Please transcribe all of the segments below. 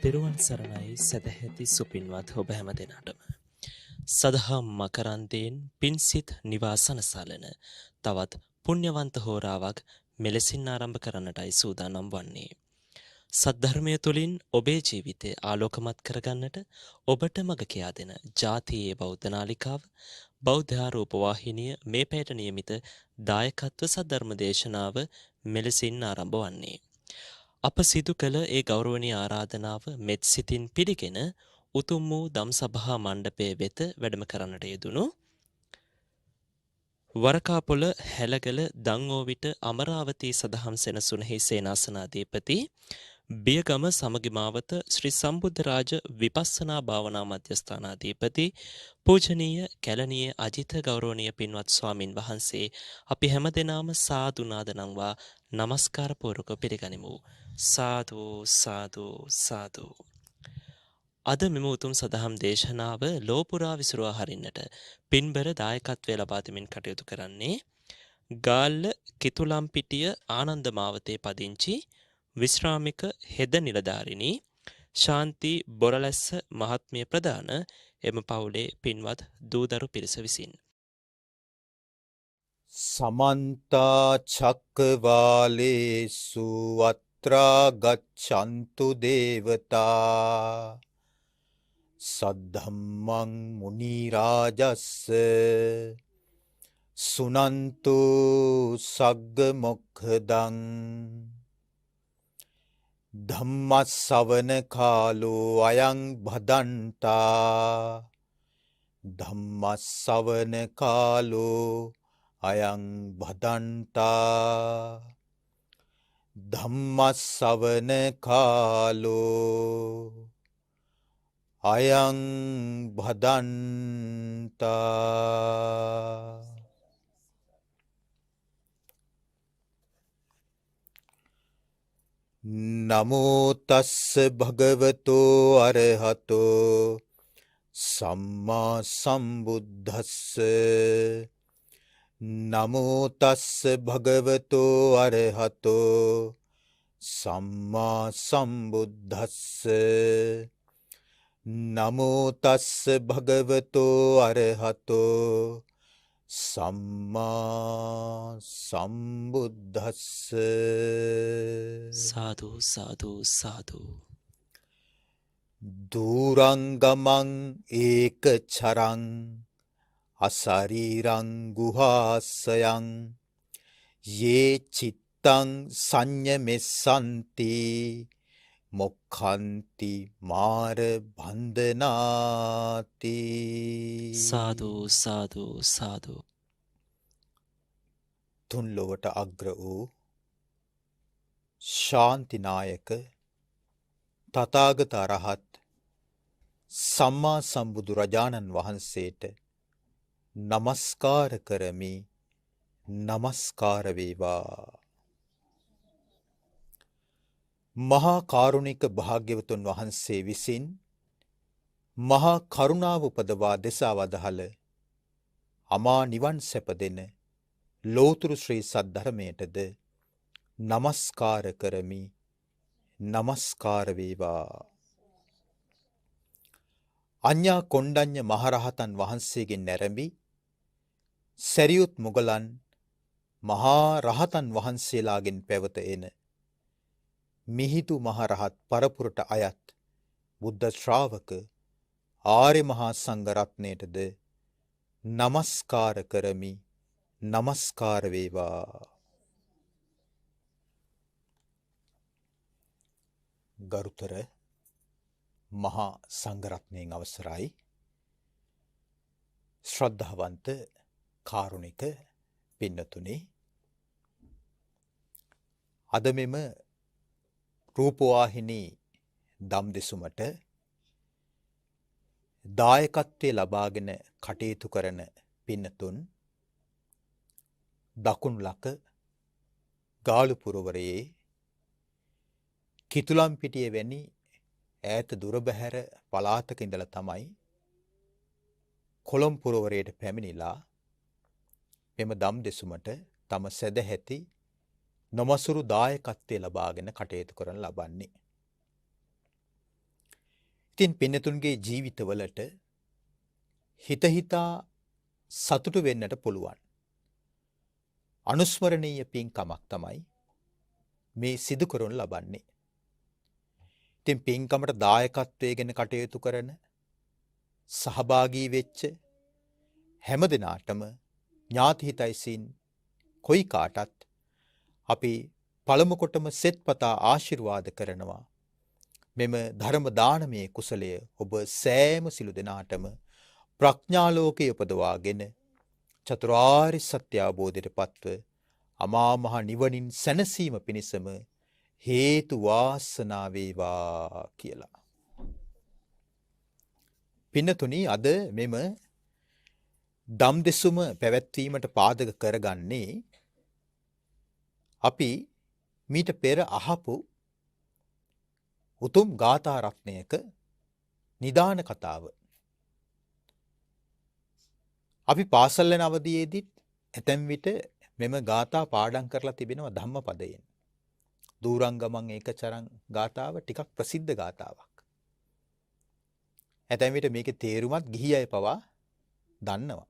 තෙරුවන් සරණයි සදැහැති සුපින්වත් ඔබ හැම දෙනාටම. සදහම් මකරන්දයෙන් පින්සිත් නිවාසනසලන තවත් පුණ්‍යවන්ත හෝරාවක් මෙලෙසින් ආරම්භ කරන්නටයි සූදානම් වන්නේ. සද්ධර්මය තුළින් ඔබේ ජීවිතය ආලෝකමත් කරගන්නට ඔබට මඟ කියා දෙන ජාතියේ බෞද්ධ නාලිකාව බෞද්ධ රූපවාහිනිය මේ පැයට නියමිත දායකත්ව සද්ධර්ම දේශනාව මෙලෙසින් ආරම්භ වන්නේ. අප සිදු කළ ඒ ගෞරවනීය ආරාධනාව මෙත් සිතින් පිළිගෙන උතුම් වූ දම්සභා මණ්ඩපයේ වෙත වැඩම කරන්නට යෙදුණු වරකාපොළ හැලගල දංஓවිට අමරාවතී සදහම් සෙනසුනෙහි සේනාසනාධිපති බියගම සමගි මාවත ශ්‍රී සම්බුද්ධරාජ විපස්සනා භාවනා මධ්‍යස්ථානාධිපති පූජනීය කැලණියේ අජිත ගෞරවනීය පින්වත් ස්වාමින් වහන්සේ අපි හැමදෙනාම සාදු නාද නම්වා নমස්කාර පූර්වක පිළිගනිමු. සාදු සාදු සාදු. අද මෙම උතුම් සදහම් දේශනාව ලෝපුරා විසුරුවා හරින්නට පින්බර දායකත්වය ලබා දෙමින් කටයුතු කරන්නේ ගාල්ල කිතුලම්පිටිය ආනන්ද මාවතේ පදිංචි විශ්‍රාමික හෙද නිලධාරිණී ශාන්ති බොරලැස්ස මහත්මිය ප්‍රදාන එම පවුලේ පින්වත් දූදරු පිරිස විසින් සමන්ත චක්කවාලේසු අත්‍රා ගච්ඡන්තු දේවතා සද්ධම්මං මුනි රාජස්ස සුනන්තු සග්ග මොක්ඛදං ධම්මස්සවන කාලෝ අයං භදන්තා ධම්මස්සවන කාලෝ අයං භදන්තා ධම්මස්සවන කාලෝ අයං භදන්තා. නමෝ තස්ස භගවතෝ අරහතෝ සම්මා සම්බුද්දස්ස නමෝ තස්ස භගවතෝ අරහතෝ සම්මා සම්බුද්දස්ස නමෝ තස්ස භගවතෝ අරහතෝ සම්මා සම්බුද්දස්ස. සාදු සාදු සාදු. දුරංගමං ඒක චරං අසරීරං ගුහාසයං යේ චිත්තං සංඤමෙස්සන්ති මොක්ඛන්ති මාර බන්ධනාති. සාදු සාදු සාදු. තුන් ලොවට අග්‍ර වූ ශාන්තිනායක තථාගත අරහත් සම්මා සම්බුදු රජාණන් වහන්සේට නමස්කාර කරමි. නමස්කාර වේවා. මහා කාරුණික භාග්‍යවතුන් වහන්සේ විසින් මහා කරුණාව උපදවා දෙසා වදාළ අමා නිවන් සැප දෙන ලෝතුරු ශ්‍රී සද්ධර්මයටද නමස්කාර කරමි. නමස්කාර වේවා. අඤ්ඤා කොණ්ඩඤ්ඤ මහරහතන් වහන්සේගෙන් නැරඹි සරියුත් මුගලන් මහා රහතන් වහන්සේලාගෙන් පැවත එන මිහිඳු මහරහත් පරපුරට අයත් බුද්ධ ශ්‍රාවක ආර්ය මහා සංඝ රත්නයටද නමස්කාර කරමි. නමස්කාර වේවා. ගරුතර මහා සංඝරත්නයන් අවසරයි. ශ්‍රද්ධාවන්ත කාරුණික පින්නතුනි, අද මෙම රූපවාහිනී දම් දෙසුමට දායකත්වයේ ලබාගෙන කටයුතු කරන පින්නතුන් දකුණු ලක ගාලු පුරවරයේ කිතුලම්පිටිය වැනි ඈත දුර බැහැර පළාතක ඉඳලා තමයි කොළඹ පුරවරයට පැමිණිලා මෙම දම් දෙසුමට තම සදැහැති නොමසුරු දායකත්වයේ ලබාගෙන කටයුතු කරන ලබන්නේ. ඉතින් පින්නතුන්ගේ ජීවිතවලට හිත හිතා සතුටු වෙන්නට පුළුවන්. අනුස්මරණීය පින්කමක් තමයි මේ සිදු කරනු ලබන්නේ. ඉතින් පින්කමට දායකත්වයේ ගැන කටයුතු කරන සහභාගී වෙච්ච හැම දිනාටම ඥාති හිතයිසින් කොයි කාටත් අපි පළමු කොටම සෙත්පතා ආශිර්වාද කරනවා. මෙම ධර්ම දානමය කුසලය ඔබ සෑම සිළු දෙනාටම ප්‍රඥාලෝකයේ උපදවාගෙන චතුරාර්ය සත්‍ය අවබෝධයට පත්ව අමා මහ නිවනින් සැනසීම පිණිසම හේතු වාසනා වේවා කියලා. පින්නතුනි අද මෙම දම් දෙසුම පැවැත්වීමට පාදක කරගන්නේ අපි මීට පෙර අහපු උතුම් ගාථා රත්නයක නිදාන කතාව. අපි පාසල් යන අවදියේදීත් ඇතැම් විට මෙම ගාථා පාඩම් කරලා තිබෙනවා ධම්මපදයෙන්. දූරංගමං ඒකචරං ගාථාව ටිකක් ප්‍රසිද්ධ ගාථාවක්. ඇතැම් විට මේකේ තේරුමත් ගිහි අය පවා දන්නවා.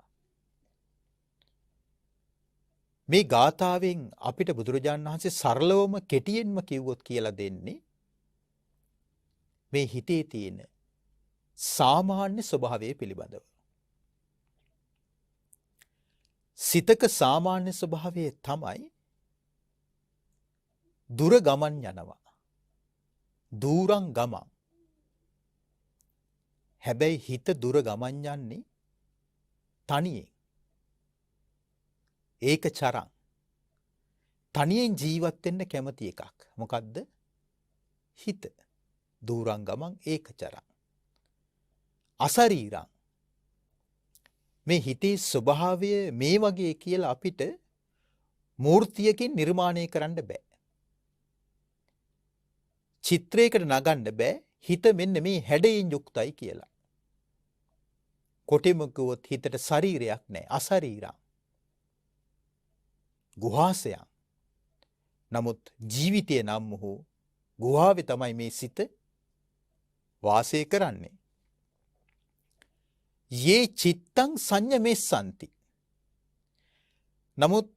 මේ ගාථාවෙන් අපිට බුදුරජාණන් වහන්සේ සරලවම කෙටියෙන්ම කිව්වොත් කියලා දෙන්නේ මේ හිතේ තියෙන සාමාන්‍ය ස්වභාවය පිළිබඳව. සිතක සාමාන්‍ය ස්වභාවය තමයි දුර ගමන් යනවා. දූරං ගමන්. හැබැයි හිත දුර ගමන් යන්නේ තනියෙන්. ඒක චරං. තනියෙන් ජීවත් වෙන්න කැමති එකක්. මොකද්ද? හිත. දූරං ගමන් ඒක චරං. අසරීරං. මේ හිතේ ස්වභාවය මේ වගේ කියලා අපිට මූර්තියකින් නිර්මාණය කරන්න බෑ. චිත්‍රයකට නගන්න බෑ හිත මෙන්න මේ හැඩයෙන් යුක්තයි කියලා. කොටිම කිව්වොත් හිතට ශරීරයක් නැහැ අශරීරං. ගුහාසයන්. නමුත් ජීවිතය නම් වූ ගුහාවේ තමයි මේ සිත වාසය කරන්නේ. යේ චිත්තං සංයමෙස්සන්ති. නමුත්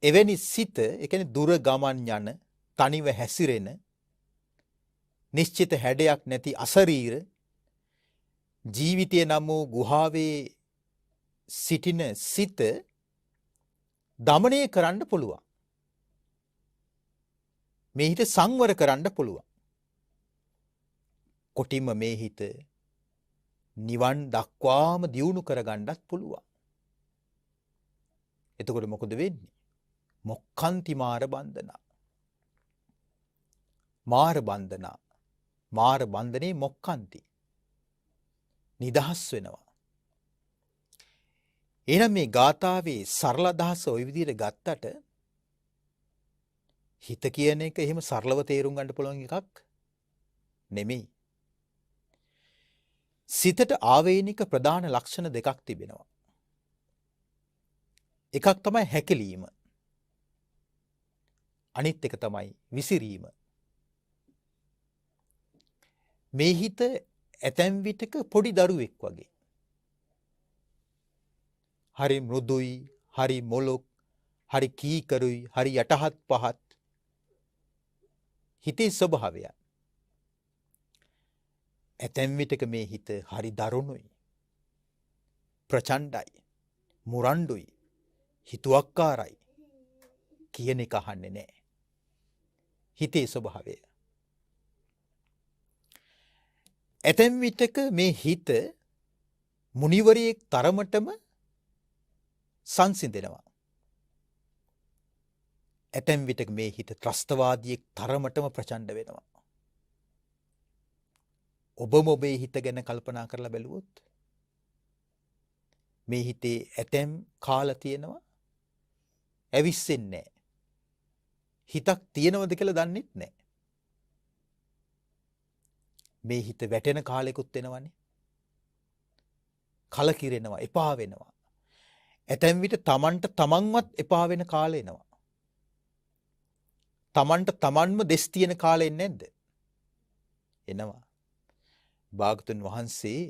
එවැනි සිත, ඒ කියන්නේ දුර ගමන් යන, තනිව හැසිරෙන, නිශ්චිත හැඩයක් නැති අශරීර ජීවිතය නම් වූ ගුහාවේ සිටින සිත දමනය කරන්න පුළුවන්. මේ හිත සංවර කරන්න පුළුවන්. කොටින්ම මේ හිත නිවන් දක්වාම දියුණු කරගන්නත් පුළුවන්. එතකොට මොකද වෙන්නේ? මොක්ඛන්ති මාර බන්ධනා. මාර බන්ධනා. මාර බන්ධනේ මොක්ඛන්ති. නිදහස් වෙනවා. එහෙනම් මේ ගාථාවේ සරල අදහස ওই විදිහට ගත්තට හිත කියන එක එහෙම සරලව තේරුම් ගන්න පුළුවන් එකක් නෙමෙයි. සිතට ආවේනික ප්‍රධාන ලක්ෂණ දෙකක් තිබෙනවා. එකක් තමයි හැකිලීම. අනිත් එක තමයි විසිරීම. මේ හිත ඇතැම් විටක පොඩි දරුවෙක් වගේ. හරි මෘදුයි, හරි මොලොක්, හරි කීකරුයි, හරි යටහත් පහත්. හිතේ ස්වභාවය. ඇතැම් විටක මේ හිත හරි දරුණුයි, ප්‍රචණ්ඩයි, මුරණ්ඩුයි, හිතුවක්කාරයි කියන එක අහන්නේ නැහැ. හිතේ ස්වභාවය. ඇතැම් විටක මේ හිත මුනිවරයෙක් තරමටම සංසිඳෙනවා. ඇතැම් විටක මේ හිත ත්‍රස්තවාදියෙක් තරමටම ප්‍රචණ්ඩ වෙනවා. ඔබම ඔබේ හිත ගැන කල්පනා කරලා බැලුවොත් මේ හිතේ ඇතැම් කාල තියෙනවා ඇවිස්සෙන්නේ නැහැ. හිතක් තියෙනවද කියලා දන්නෙත් නැහැ. මේ හිත වැටෙන කාලෙකුත් වෙනවනේ. කලකිරෙනවා, එපා වෙනවා. ඇතැම් විට තමන්ට තමන්වත් එපා වෙන කාලෙ එනවා. තමන්ට තමන්ම දෙස් තියෙන කාලෙ නැද්ද? එනවා. භාගතුන් වහන්සේ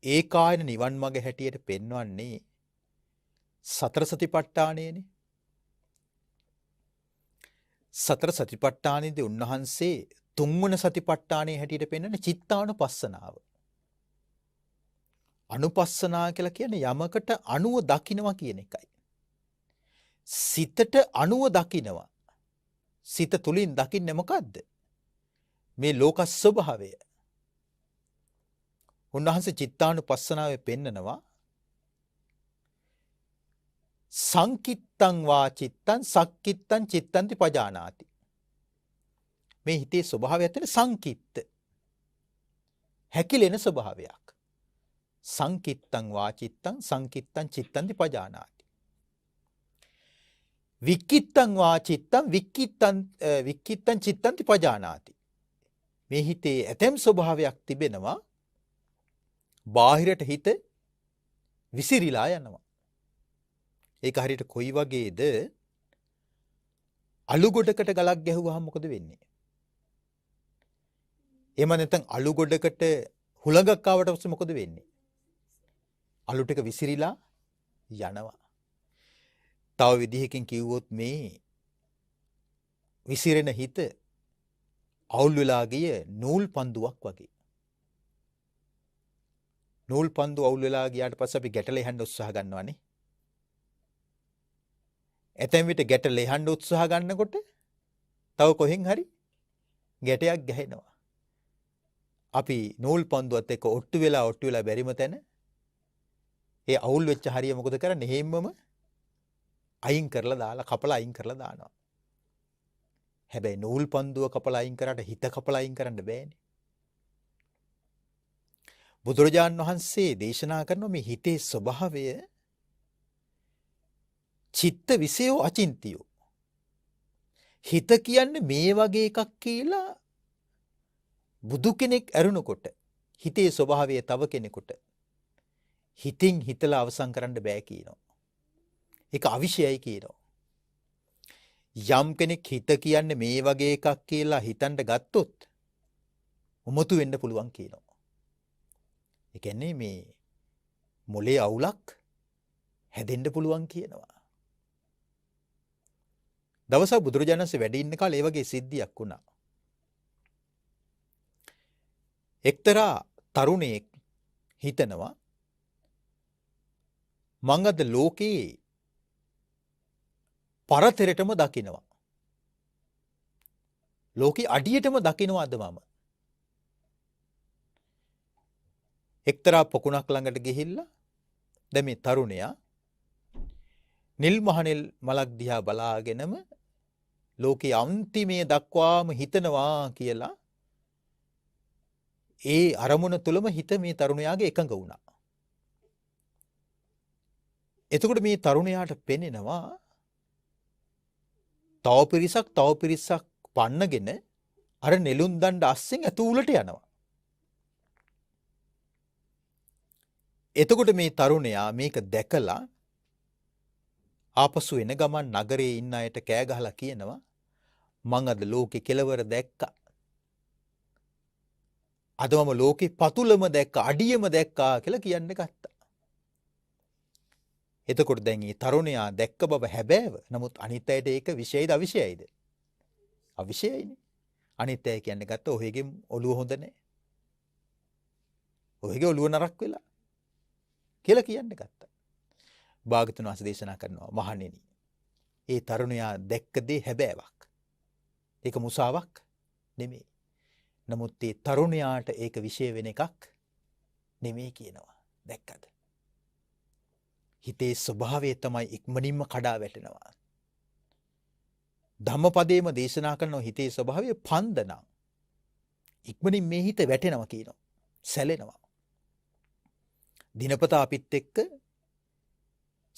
ඒකායන නිවන් මඟ හැටියට පෙන්වන්නේ සතර සතිපට්ඨානයනේ. සතර සතිපට්ඨානෙදී උන්වහන්සේ තුන්වන සතිපට්ඨානයේ හැටියට පෙන්වන චිත්තානුපස්සනාව. අනුපස්සනා කියලා කියන්නේ යමකට අණුව දකින්නවා කියන එකයි. සිතට අණුව දකින්නවා. සිත තුලින් දකින්නේ මොකද්ද? මේ ලෝක ස්වභාවය. උන්වහන්සේ චිත්තානුපස්සනාවේ පෙන්නනවා සංකිත්තං වා චිත්තං සක්කිත්තං චිත්තන්ති පජානාති. මේ හිතේ ස්වභාවය ඇතුලේ සංකිත්ත හැකිලෙන ස්වභාවයක්. සංකිත්තං වා චිත්තං සංකිත්තං චිත්තන්ති පජානාති. වික්කිත්තං වා චිත්තං වික්කිත්තං චිත්තන්ති පජානාති. මේ හිතේ ඇතැම් ස්වභාවයක් තිබෙනවා බාහිරට හිත විසිරිලා යනවා. ඒක හරියට කොයි වගේද අලු ගොඩකට ගලක් ගැහුවාම මොකද වෙන්නේ? එහෙම නැත්නම් අලු ගොඩකට හුලඟක් ආවට පස්සේ මොකද වෙන්නේ? අලු ටික විසිරිලා යනවා. තව විදිහකින් කිව්වොත් මේ විසිරෙන හිත අවුල් වෙලා ගිය නූල් පන්දුවක් වගේ. නූල් පන්දු අවුල් වෙලා ගියාට පස්සේ අපි ගැට ලෙහන්න උත්සාහ ගන්නවානේ. ඇතැම් විට ගැට ලෙහන්න උත්සාහ ගන්නකොට තව කොහෙන් හරි ගැටයක් ගැහෙනවා. අපි නූල් පන්දුවත් එක්ක ඔට්ටු වෙලා බැරිම තැන ඒ අවුල් වෙච්ච හරිය මොකද කරන්නේ? හේම්මම අයින් කරලා දාලා කපලා අයින් කරලා දානවා. හැබැයි නූල් පන්දුව කපලා අයින් කරාට හිත කපලා අයින් කරන්න බෑනේ. බුදුරජාන් වහන්සේ දේශනා කරන මේ හිතේ ස්වභාවය චිත්ත විසයෝ අචින්තියෝ. හිත කියන්නේ මේ වගේ එකක් කියලා බුදු කෙනෙක් ඇරුණකොට හිතේ ස්වභාවය තව කෙනෙකුට හිතින් හිතලා අවසන් කරන්න බෑ කියනවා. ඒක අවිෂයයි කියනවා. යම් කෙනෙක් හිත කියන්නේ මේ වගේ එකක් කියලා හිතන්න ගත්තොත් උමතු වෙන්න පුළුවන් කියනවා. ඒ කියන්නේ මේ මොලේ අවුලක් හැදෙන්න පුළුවන් කියනවා. දවසක් බුදුරජාණන් වහන්සේ වැඩ ඉන්න කාලේ ඒ වගේ සිද්ධියක් වුණා. එක්තරා තරුණයෙක් හිතනවා මං අද ලෝකේ පරතරටම දකිනවා. ලෝකේ අඩියටම දකිනවාද මම? එක්තරා පොකුණක් ළඟට ගිහිල්ලා දැන් මේ තරුණයා නිල් මහනෙල් මලක් දිහා බලාගෙනම ලෝකේ අන්තිමේ දක්වාම හිතනවා කියලා ඒ අරමුණ තුලම හිත මේ තරුණයාගේ එකඟ වුණා. එතකොට මේ තරුණයාට පෙනෙනවා තව පිරිසක් පන්නගෙන අර නෙළුම් දණ්ඩ අස්සෙන් ඇතුළට යනවා. එතකොට මේ තරුණයා මේක දැකලා ආපසු එන ගමන් නගරේ ඉන්න අයට කෑ ගහලා කියනවා මං අද ලෝකේ කෙලවර දැක්කා. අද මම ලෝකේ පතුලම දැක්කා, අඩියම දැක්කා කියලා කියන්න ගත්තා. එතකොට දැන් මේ තරුණයා දැක්ක බව හැබෑව. නමුත් අනිත් අයට ඒක විශේෂයිද අවිශේෂයිද? අවිශේෂයිනේ. අනිත් අය කියන්නේ ගත්ත ඔහෙගේ ඔළුව හොඳ නැහැ. ඔහෙගේ ඔළුව නරක් වෙලා කියලා කියන්න ගත්තා. භාගතුන් වහන්සේ දේශනා කරනවා මහණෙනි. ඒ තරුණයා දැක්ක දේ හැබෑවක්. ඒක මුසාවක් නෙමෙයි. නමුත් ඒ තරුණයාට ඒක විශේෂ වෙන එකක් නෙමෙයි කියනවා. දැක්කද? හිතේ ස්වභාවය තමයි ඉක්මනින්ම කඩා වැටෙනවා. ධම්මපදයේම දේශනා කරන හිතේ ස්වභාවය පන්දනම්. ඉක්මනින් මේ හිත වැටෙනවා කියනවා. සැලෙනවා. දිනපතා අපිත් එක්ක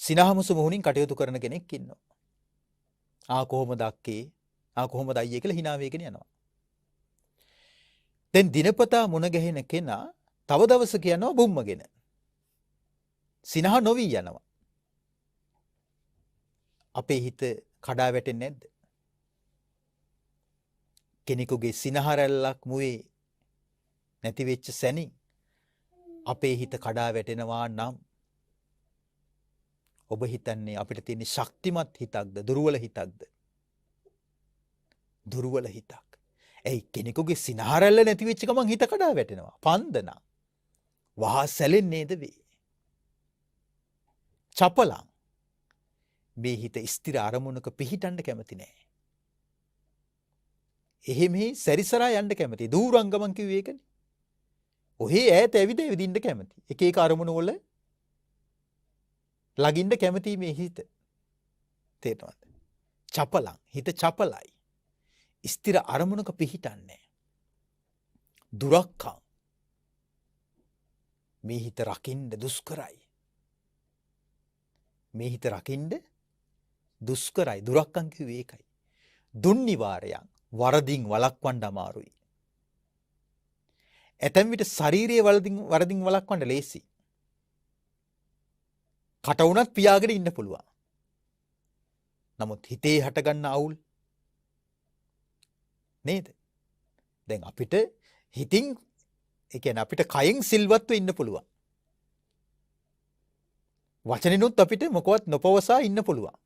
සිනහමසු මොහොනින් කටයුතු කරන කෙනෙක් ඉන්නවා. කොහොමද අක්කේ? කොහොමද අයියේ කියලා hina වෙගෙන යනවා. දැන් දිනපතා මුණ ගැහෙන කෙනා තව දවසක යනවා බුම්මගෙන. සිනහ නොවි යනවා. අපේ හිත කඩා වැටෙන්නේ නැද්ද? කෙනෙකුගේ සිනහ රැල්ලක් මුවේ නැති වෙච්ච සැනින් අපේ හිත කඩා වැටෙනවා නම් ඔබ හිතන්නේ අපිට තියෙන ශක්තිමත් හිතක්ද දුර්වල හිතක්ද? දුර්වල හිතක්. ඇයි කෙනෙකුගේ සිනහරැල්ල නැති වෙච්ච ගමන් හිත කඩා වැටෙනවා. පන්දන. වහා සැලෙන්නේද වේ. චපලං. මේ හිත ස්ථිර අරමුණක පිහිටන්න කැමති නෑ. එහෙම සැරිසරා යන්න කැමති. දූරංගමන් කිව්වේ ඒකනේ. ඔහේ ඈත ඇවිද ඇවිදින්න කැමති. එක එක අරමුණු වල ලගින්න කැමති මේ හිත. තේරෙනවද? චපලං. හිත චපලයි. ස්ථිර අරමුණක පිහිටන්නේ. දුරක්කම්. මේ හිත රකින්න දුෂ්කරයි. මේ හිත රකින්න දුෂ්කරයි. දුරක්කම් කිව්වේ ඒකයි. දුන්නිවාරයන් වරදින් වළක්වන්න අමාරුයි. ඇතැම් විට ශරීරයේ වරදින් වළක්වන්න ලේසි. කට උනත් පියාගෙන ඉන්න පුළුවන්. නමුත් හිතේ හටගන්න අවුල් නේද? දැන් අපිට හිතින් ඒ කියන්නේ අපිට කයෙන් සිල්වත්ව ඉන්න පුළුවන්. වචනෙනුත් අපිට මොකවත් නොපවසා ඉන්න පුළුවන්.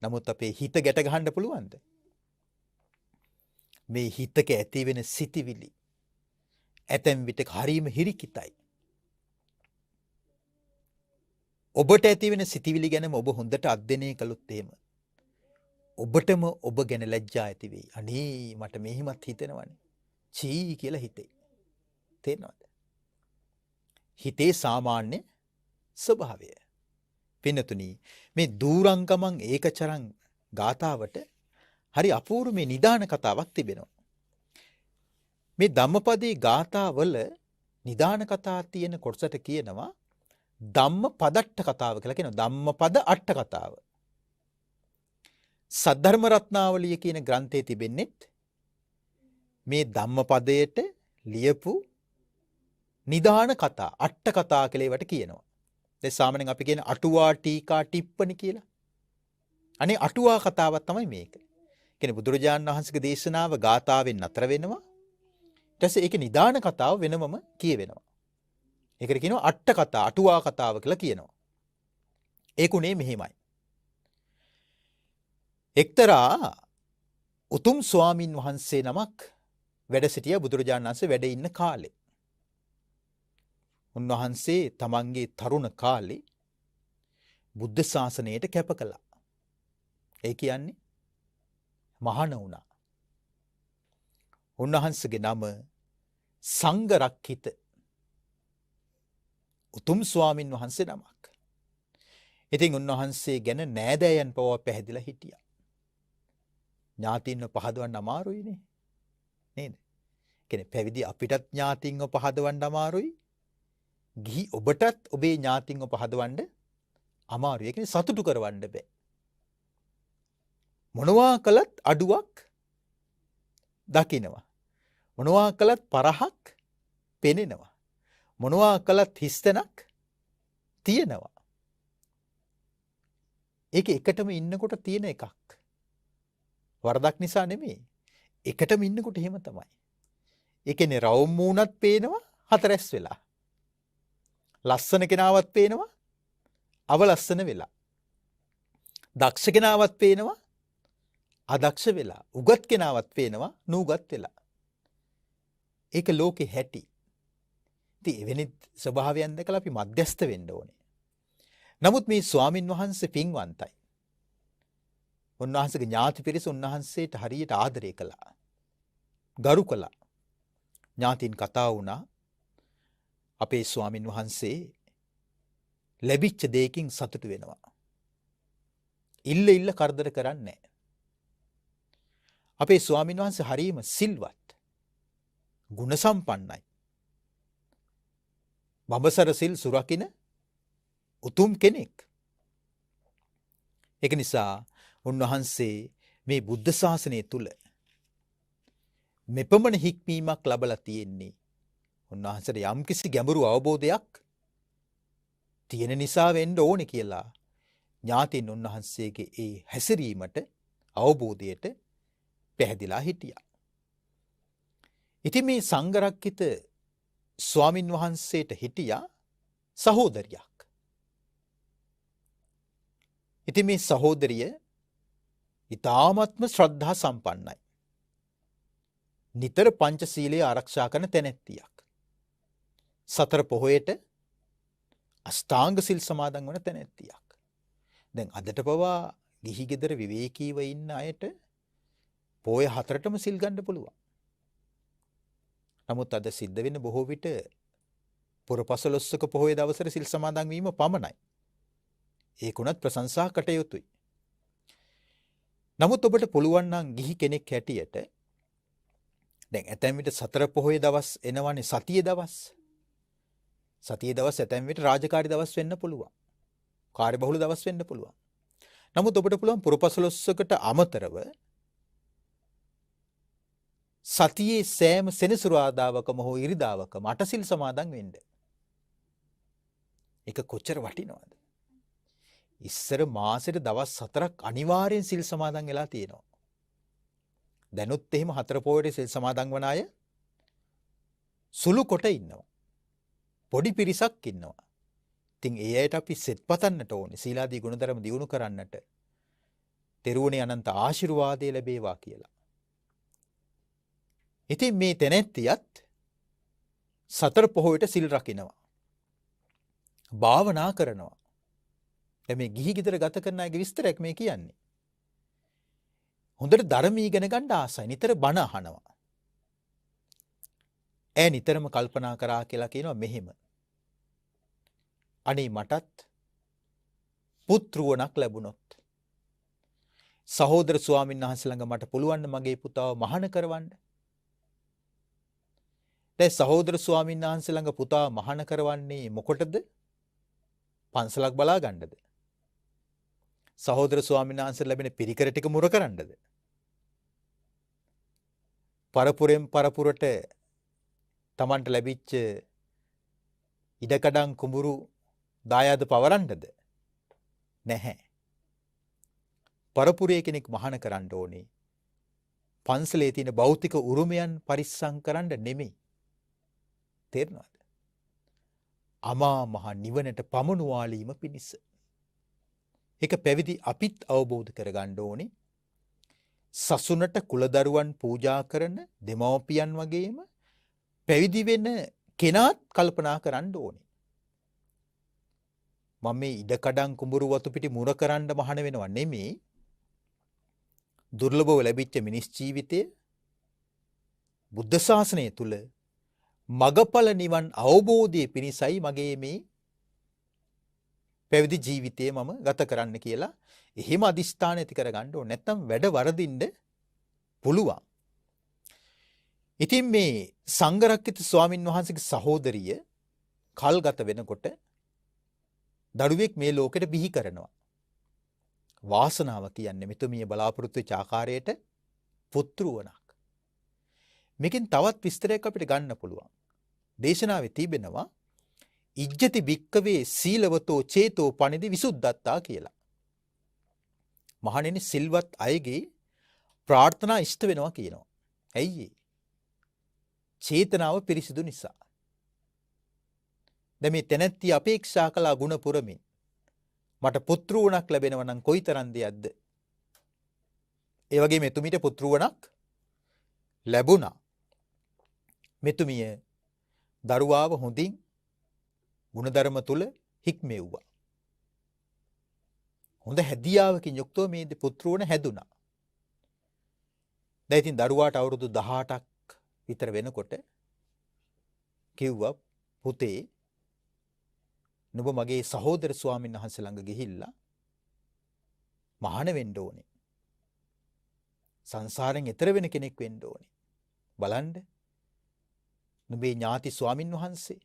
නමුත් අපේ හිත ගැට ගහන්න පුළුවන්ද? මේ හිතක ඇති වෙන සිතිවිලි ඇතැම් විට හරීම හිරිකිතයි. ඔබට ඇති වෙන සිතිවිලි ගැනම ඔබ හොඳට අධ්‍යයනය කළොත් එහෙම ඔබටම ඔබ ගැන ලැජ්ජා ඇති වෙයි. අනේ මට මෙහිමත් හිතෙනවනේ. චී කියලා හිතේ. තේරෙනවද? හිතේ සාමාන්‍ය ස්වභාවය. පින්නතුනි මේ දූරංගමං ඒකචරං ගාථාවට හරි අපූර්ව මේ නිදාන කතාවක් තිබෙනවා. මේ ධම්මපදයේ ගාථාවල නිදාන කතා තියෙන කොටසට කියනවා ධම්මපදට්ඨ කතාව කියලා කියනවා. ධම්මපද අට්ඨ කතාව. සද්ධර්ම රත්නාවලිය කියන ග්‍රන්ථයේ තිබෙන්නේත් මේ ධම්මපදයට ලියපු නිදාන කතා අට්ඨ කතා කියලා ඒවට කියනවා. දැන් සාමාන්‍යයෙන් අපි කියන අටුවා ටීකා ටිප්පණි කියලා. අනේ අටුවා කතාවක් තමයි මේක. කියන්නේ බුදුරජාණන් වහන්සේගේ දේශනාව ගාථාවෙන් නතර වෙනවා. ඊට පස්සේ ඒක නිදාන කතාව වෙනමම කියවෙනවා. ඒකට කියනවා අට්ඨ කතා අටුවා කතාව කියලා කියනවා. ඒකුනේ මෙහෙමයි. එක්තරා උතුම් ස්වාමින් වහන්සේ නමක් වැඩ සිටියා බුදුරජාණන් වහන්සේ වැඩ ඉන්න කාලේ. උන්වහන්සේ තමන්ගේ තරුණ කාලේ බුද්ධ ශාසනයට කැප කළා. ඒ කියන්නේ මහාන වුණා. උන්වහන්සේගේ නම සංඝරක්ඛිත උතුම් ස්වාමින් වහන්සේ නමක්. ඉතින් උන්වහන්සේ ගැන නෑදෑයන් පවා පැහැදිලා හිටියා. ඥාතින්ව පහදවන්න අමාරුයිනේ. නේද? කියන්නේ පැවිදි අපිටත් ඥාතින්ව පහදවන්න අමාරුයි. ගිහි ඔබටත් ඔබේ ඥාතින්ව පහදවන්න අමාරුයි. ඒ කියන්නේ සතුටු කරවන්න බෑ. මොනවා කළත් අඩුවක් දකිනවා. මොනවා කළත් පරහක් පෙනෙනවා. මොනවා කළත් හිස්තැනක් තියෙනවා. ඒක එකටම ඉන්නකොට තියෙන එකක්. වරදක් නිසා නෙමෙයි. එකටම ඉන්නකොට එහෙම තමයි. ඒ කියන්නේ රවුම් මූණත් පේනවා හතරැස් වෙලා. ලස්සන කෙනාවත් පේනවා අවලස්සන වෙලා. දක්ෂ කෙනාවත් පේනවා අදක්ෂ වෙලා. උගත් කෙනාවත් පේනවා නූගත් වෙලා. ඒක ලෝකේ හැටි. ඉතින් එවැනි ස්වභාවයන් දැකලා අපි මධ්‍යස්ත වෙන්න ඕනේ. නමුත් මේ ස්වාමින් වහන්සේ පින්වන්තයි. උන්වහන්සේගේ ඥාති පිරිස උන්වහන්සේට හරියට ආදරය කළා. ගරු කළා. ඥාතින් කතා වුණා. අපේ ස්වාමින් වහන්සේ ලැබිච්ච දෙයකින් සතුටු වෙනවා. ඉල්ල කරදර කරන්නේ නැහැ. අපේ ස්වාමින් වහන්සේ හරියම සිල්වත්. ගුණ සම්පන්නයි. බඹසර සිල් සුරකින උතුම් කෙනෙක්. ඒක නිසා උන්වහන්සේ මේ බුද්ධ ශාසනය තුල මෙපමණ හික්මීමක් ලැබලා තියෙන්නේ. උන්වහන්සේට යම්කිසි ගැඹුරු අවබෝධයක් තියෙන නිසා වෙන්න ඕනේ කියලා ඥාතින් උන්වහන්සේගේ ඒ හැසිරීමට අවබෝධයට පැහැදිලා හිටියා. ඉතින් මේ සංඝරක්කිත ස්වාමින් වහන්සේට හිටියා සහෝදරියක්. ඉතින් මේ සහෝදරිය ඊ타ත්ම ශ්‍රද්ධා සම්පන්නයි. නිතර පංචශීලයේ ආරක්ෂා කරන තැනැත්තියක්. සතර පොහොයට අෂ්ටාංග සිල් සමාදන් වන තැනැත්තියක්. දැන් අදට පවා ගිහි ගෙදර විවේකීව ඉන්න අයට පොය හතරටම සිල් ගන්න පුළුවන්. නමුත් අද සිද්ධ වෙන බොහෝ විට පුරපසළොස්වක පොහොය දවසට සිල් සමාදන් වීම පමණයි. ඒකුණත් ප්‍රශංසා කටයුතුයි. නමුත් ඔබට පුළුවන් නම් ගිහි කෙනෙක් හැටියට දැන් ඇතැම් විට සතර පොහොය දවස් එනවනේ සතියේ දවස්. සතියේ දවස් ඇතැම් විට රාජකාරී දවස් වෙන්න පුළුවන්. කාර්යබහුල දවස් වෙන්න පුළුවන්. නමුත් ඔබට පුළුවන් පුරපසළොස්වකට අමතරව සතියේ සෑම සෙනසුරාදාවකම හෝ ඉරිදාවකම අටසිල් සමාදන් වෙන්න. ඒක කොච්චර වටිනවද? ඉස්සර මාසෙට දවස් 4ක් අනිවාර්යෙන් සිල් සමාදන් වෙලා තියෙනවා. දැනුත් එහෙම හතර පොයට සිල් සමාදන් වන අය සුළු කොට ඉන්නවා. පොඩි පිරිසක් ඉන්නවා. ඉතින් ඒ අයට අපි සෙත් පතන්නට ඕනේ. සීලාදී ගුණධර්ම දියුණු කරන්නට. තෙරුවනේ අනන්ත ආශිර්වාදය ලැබේවා කියලා. ඉතින් මේ තැනැත්තියත් සතර පොහොයට සිල් රකින්නවා. භාවනා කරනවා. දැන් මේ ගිහි ගෙදර ගත කරන අයගේ විස්තරයක් මේ කියන්නේ. හොඳට ධර්ම ඉගෙන ගන්න ආසයි. නිතර බණ අහනවා. ඈ නිතරම කල්පනා කරා කියලා කියනවා මෙහෙම. අනේ මටත් පුත්රුවණක් ලැබුණොත් සහෝදර ස්වාමීන් වහන්සේ ළඟ මට පුළුවන් මගේ පුතාව මහාන කරවන්න. දැන් සහෝදර ස්වාමීන් වහන්සේ ළඟ පුතා මහාන කරවන්නේ මොකටද? පන්සලක් බලා ගන්නද? සහෝදර ස්වාමීන් වහන්සේ ලැබෙන පිරිකර ටික මුර කරන්නද? පරපුරෙන් පරපුරට Tamanට ලැබිච්ච ඉඩකඩම් කුඹුරු දායාද පවරන්නද? නැහැ. පරපුරේ කෙනෙක් මහාන කරන්න ඕනේ. පන්සලේ තියෙන භෞතික උරුමයන් පරිස්සම් කරන්න නෙමෙයි. තේරෙනවද? අමා මහ නිවනට පමුණුවාලීම පිණිස. ඒක පැවිදි අපිත් අවබෝධ කරගන්න ඕනේ. සසුනට කුලදරුවන් පූජා කරන දෙමව්පියන් වගේම පැවිදි වෙන කෙනාත් කල්පනා කරන්න ඕනේ. මම මේ ඉඩකඩම් කුඹුරු වතු පිටි මුර කරන්න මහාන වෙනව නෙමෙයි. දුර්ලභව ලැබිච්ච මිනිස් ජීවිතය බුද්ධ ශාසනය තුල මගඵල නිවන් අවබෝධයේ පිණිසයි මගේ මේ පැවිදි ජීවිතය මම ගත කරන්න කියලා එහෙම අදිස්ථාන ඇති කරගන්න ඕනේ. නැත්නම් වැඩ වරදින්න පුළුවන්. ඉතින් මේ සංඝරක්කිත ස්වාමින් වහන්සේගේ සහෝදරිය කල්ගත වෙනකොට දරුවෙක් මේ ලෝකෙට බිහි කරනවා. වාසනාව කියන්නේ මෙතුමිය බලාපොරොත්තු වෙච්ච ආකාරයට පුත්රුවණක්. මේකෙන් තවත් විස්තරයක් අපිට ගන්න පුළුවන්. දේශනාවේ තිබෙනවා ඉජ්ජති භික්කවේ සීලවතෝ චේතෝ පනිදි විසුද්ධත්තා කියලා. මහණෙනි සිල්වත් අයගේ ප්‍රාර්ථනා ඉෂ්ට වෙනවා කියනවා. ඇයි ඒ? චේතනාව පිරිසිදු නිසා. දැන් මේ තැනැත්තිය අපේක්ෂා කළා ගුණ පුරමින් මට පුත්රුවණක් ලැබෙනවා නම් කොයිතරම් දෙයක්ද? ඒ වගේ මෙතුමිට පුත්රුවණක් ලැබුණා. මෙතුමිය දරුවාව හොඳින් ගුණධර්ම තුල හික්මෙව්වා. හොඳ හැදියාවකින් යුක්තව මේ පුත්රුවණ හැදුනා. දැන් ඉතින් දරුවාට අවුරුදු 18ක් විතර වෙනකොට කිව්වා පුතේ නුඹ මගේ සහෝදර ස්වාමීන් වහන්සේ ළඟ ගිහිල්ලා මහාන වෙන්න ඕනේ. සංසාරයෙන් එතර වෙන කෙනෙක් වෙන්න ඕනේ. බලන්න. නුඹේ ඥාති ස්වාමින් වහන්සේ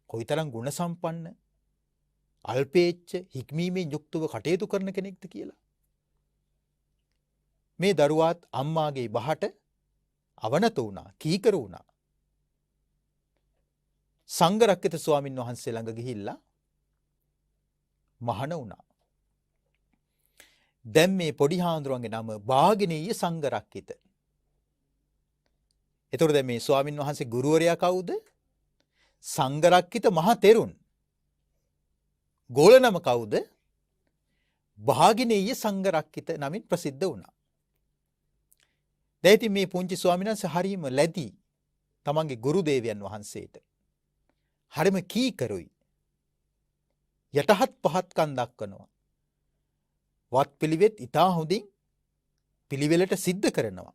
කොයිතරම් ගුණ සම්පන්න අල්පේච්ඡ හික්මීමෙන් යුක්තව කටයුතු කරන කෙනෙක්ද කියලා. මේ දරුවාත් අම්මාගේ බහට අවනත වුණා, කීකර වුණා. සංඝරක්කිත ස්වාමින් වහන්සේ ළඟ ගිහිල්ලා මහාන වුණා. දැන් මේ පොඩි හාමුදුරුවන්ගේ නම භාගිනීය සංඝරක්කිත. එතකොට දැන් මේ ස්වාමින් වහන්සේ ගුරුවරයා කවුද? සංඝරක්කිත මහ තෙරුන්. ගෝල නම කවුද? භාගිනේය සංඝරක්කිත නමින් ප්‍රසිද්ධ වුණා. දැන් ඉතින් මේ පුංචි ස්වාමීන් වහන්සේ හරීම ලැබි තමන්ගේ ගුරු දේවයන් වහන්සේට. හරිම කීකරුයි. යටහත් පහත්කම් දක්වනවා. වත් පිළිවෙත් ඉතා හොඳින් පිළිවෙලට සිද්ධ කරනවා.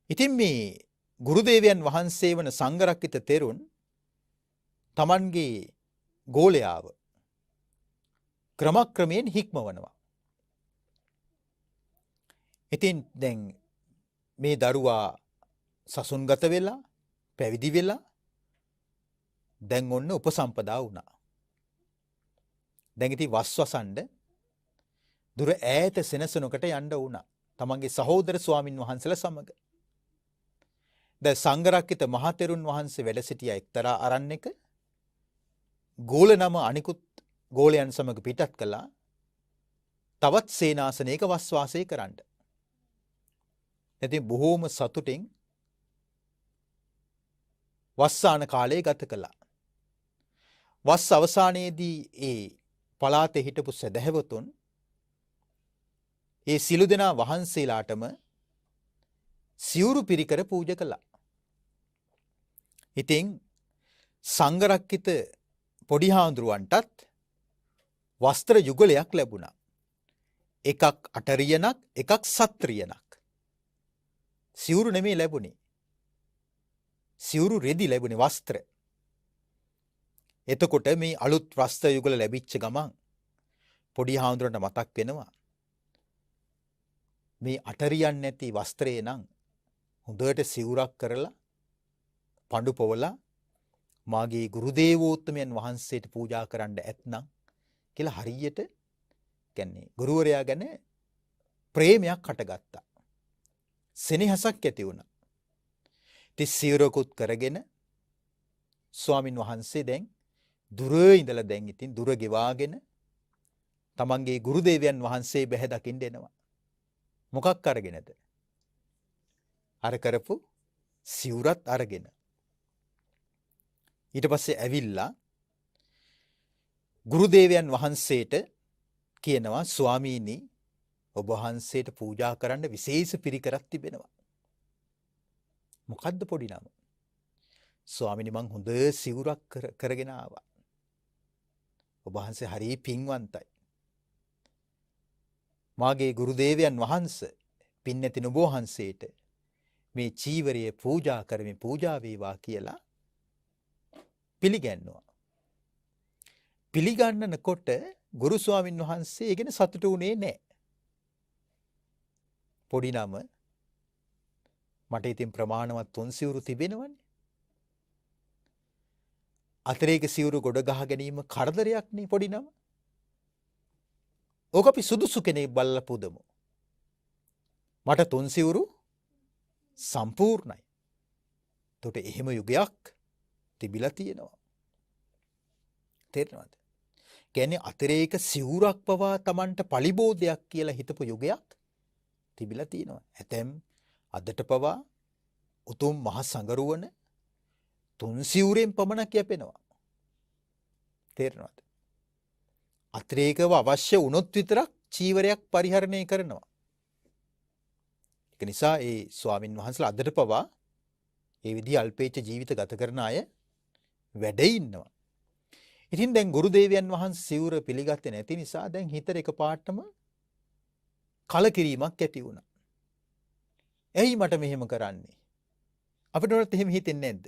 ඉතින් මේ ගුරුදේවයන් වහන්සේ වන සංඝරක්කිත තෙරුන් තමන්ගේ ගෝලයාව ක්‍රමක්‍රමයෙන් හික්මවනවා. ඉතින් දැන් මේ දරුවා සසුන්ගත වෙලා පැවිදි වෙලා දැන් ඔන්න උපසම්පදා වුණා. දැන් ඉතින් වස්වසන්ඩ දුර ඈත සෙනසුනකට යන්න වුණා. තමන්ගේ සහෝදර ස්වාමින් වහන්සේලා සමග. දැන් සංඝරක්කිත මහතෙරුන් වහන්සේ වැඩ සිටිය එක්තරා අරණ්‍යක ගෝල නම අනිකුත් ගෝලයන් සමග පිටත් කළා. තවත් සේනාසනයක වස්වාසය කරන්න. ඉතින් බොහෝම සතුටින් වස්සාන කාලය ගත කළා. වස් අවසානයේදී ඒ පළාතේ හිටපු සදහැවතුන් ඒ සිළු දෙනා වහන්සේලාටම සිවුරු පිරිකර පූජ කළා. ඉතින් සංඝරක්කිත පොඩි හාමුදුරුවන්ටත් වස්ත්‍ර යුගලයක් ලැබුණා. එකක් අටරියනක් එකක් සත්‍රියනක්. සිවුරු නෙමේ ලැබුණේ. සිවුරු රෙදි ලැබුණේ වස්ත්‍ර. එතකොට මේ අලුත් වස්ත්‍ර යුගල ලැබිච්ච ගමන් පොඩි හාමුදුරන්ට මතක් වෙනවා. මේ අටරියන් නැති වස්ත්‍රේ නම් හොඳට සිවුරක් කරලා පඳු පොවලා මාගේ ගුරුදේවෝත්තමයන් වහන්සේට පූජා කරන්න ඇත්නම් කියලා හරියට කියන්නේ ගුරුවරයා ගැන ප්‍රේමයක් හටගත්තා. සෙනෙහසක් ඇති වුණා. ඉතින් සිවුරකුත් කරගෙන ස්වාමින් වහන්සේ දැන් දුර ඉඳලා දැන් ඉතින් දුර ගෙවාගෙන තමන්ගේ ගුරුදේවයන් වහන්සේ බැහැ දකින්න එනවා. මොකක් අරගෙනද? අර කරපු සිවුරත් අරගෙන. ඊට පස්සේ ඇවිල්ලා ගුරුදේවයන් වහන්සේට කියනවා ස්වාමීනි ඔබ වහන්සේට පූජා කරන්න විශේෂ පිරිකරක් තිබෙනවා. මොකද්ද පොඩි නම? ස්වාමීනි මං හොඳ සිවුරක් කරගෙන ආවා. ඔබ වහන්සේ හරි පින්වන්තයි. මාගේ ගුරුදේවයන් වහන්සේ පින්නැති නුඹ වහන්සේට මේ චීවරයේ පූජා කරමින් පූජා වේවා කියලා පිළිගන්නවා. පිළිගන්නනකොට ගුරු ස්වාමින් වහන්සේ ඒ ගැන සතුටු වුණේ නැහැ. පොඩි නම මට ඉතින් ප්‍රමාණවත් තුන් සිවුරු තිබෙනවනේ. අතරේක සිවුරු ගොඩ ගහ ගැනීම කරදරයක් නේ පොඩි නම. ඕක අපි සුදුසු කෙනෙක් බලලා පුදමු. මට තුන් සිවුරු සම්පූර්ණයි. එතකොට එහෙම යුගයක් තිබිලා තියෙනවා. තේරෙනවද? කියන්නේ අතරේක සිවුරක් පවා Tamanට පලිබෝධයක් කියලා හිතපු යුගයක් තිබිලා තියෙනවා. ඇතැම් අදට පවා උතුම් මහ සංගරුවන තුන් සිවුරෙන් පමණක් යැපෙනවා. තේරෙනවද? අතිරේකව අවශ්‍ය වුණොත් විතරක් චීවරයක් පරිහරණය කරනවා. ඒක නිසා ඒ ස්වාමින් වහන්සේලා අදට පවා ඒ විදිහ අල්පේච්ඡ ජීවිත ගත කරන අය වැඩ ඉන්නවා. ඉතින් දැන් ගුරුදේවයන් වහන්සේ සිවුර පිළිගත්තේ නැති නිසා දැන් හිතට එකපාරටම කලකිරීමක් ඇති වුණා. ඇයි මට මෙහෙම කරන්නේ? අපිට උනත් එහෙම හිතෙන්නේ නැද්ද?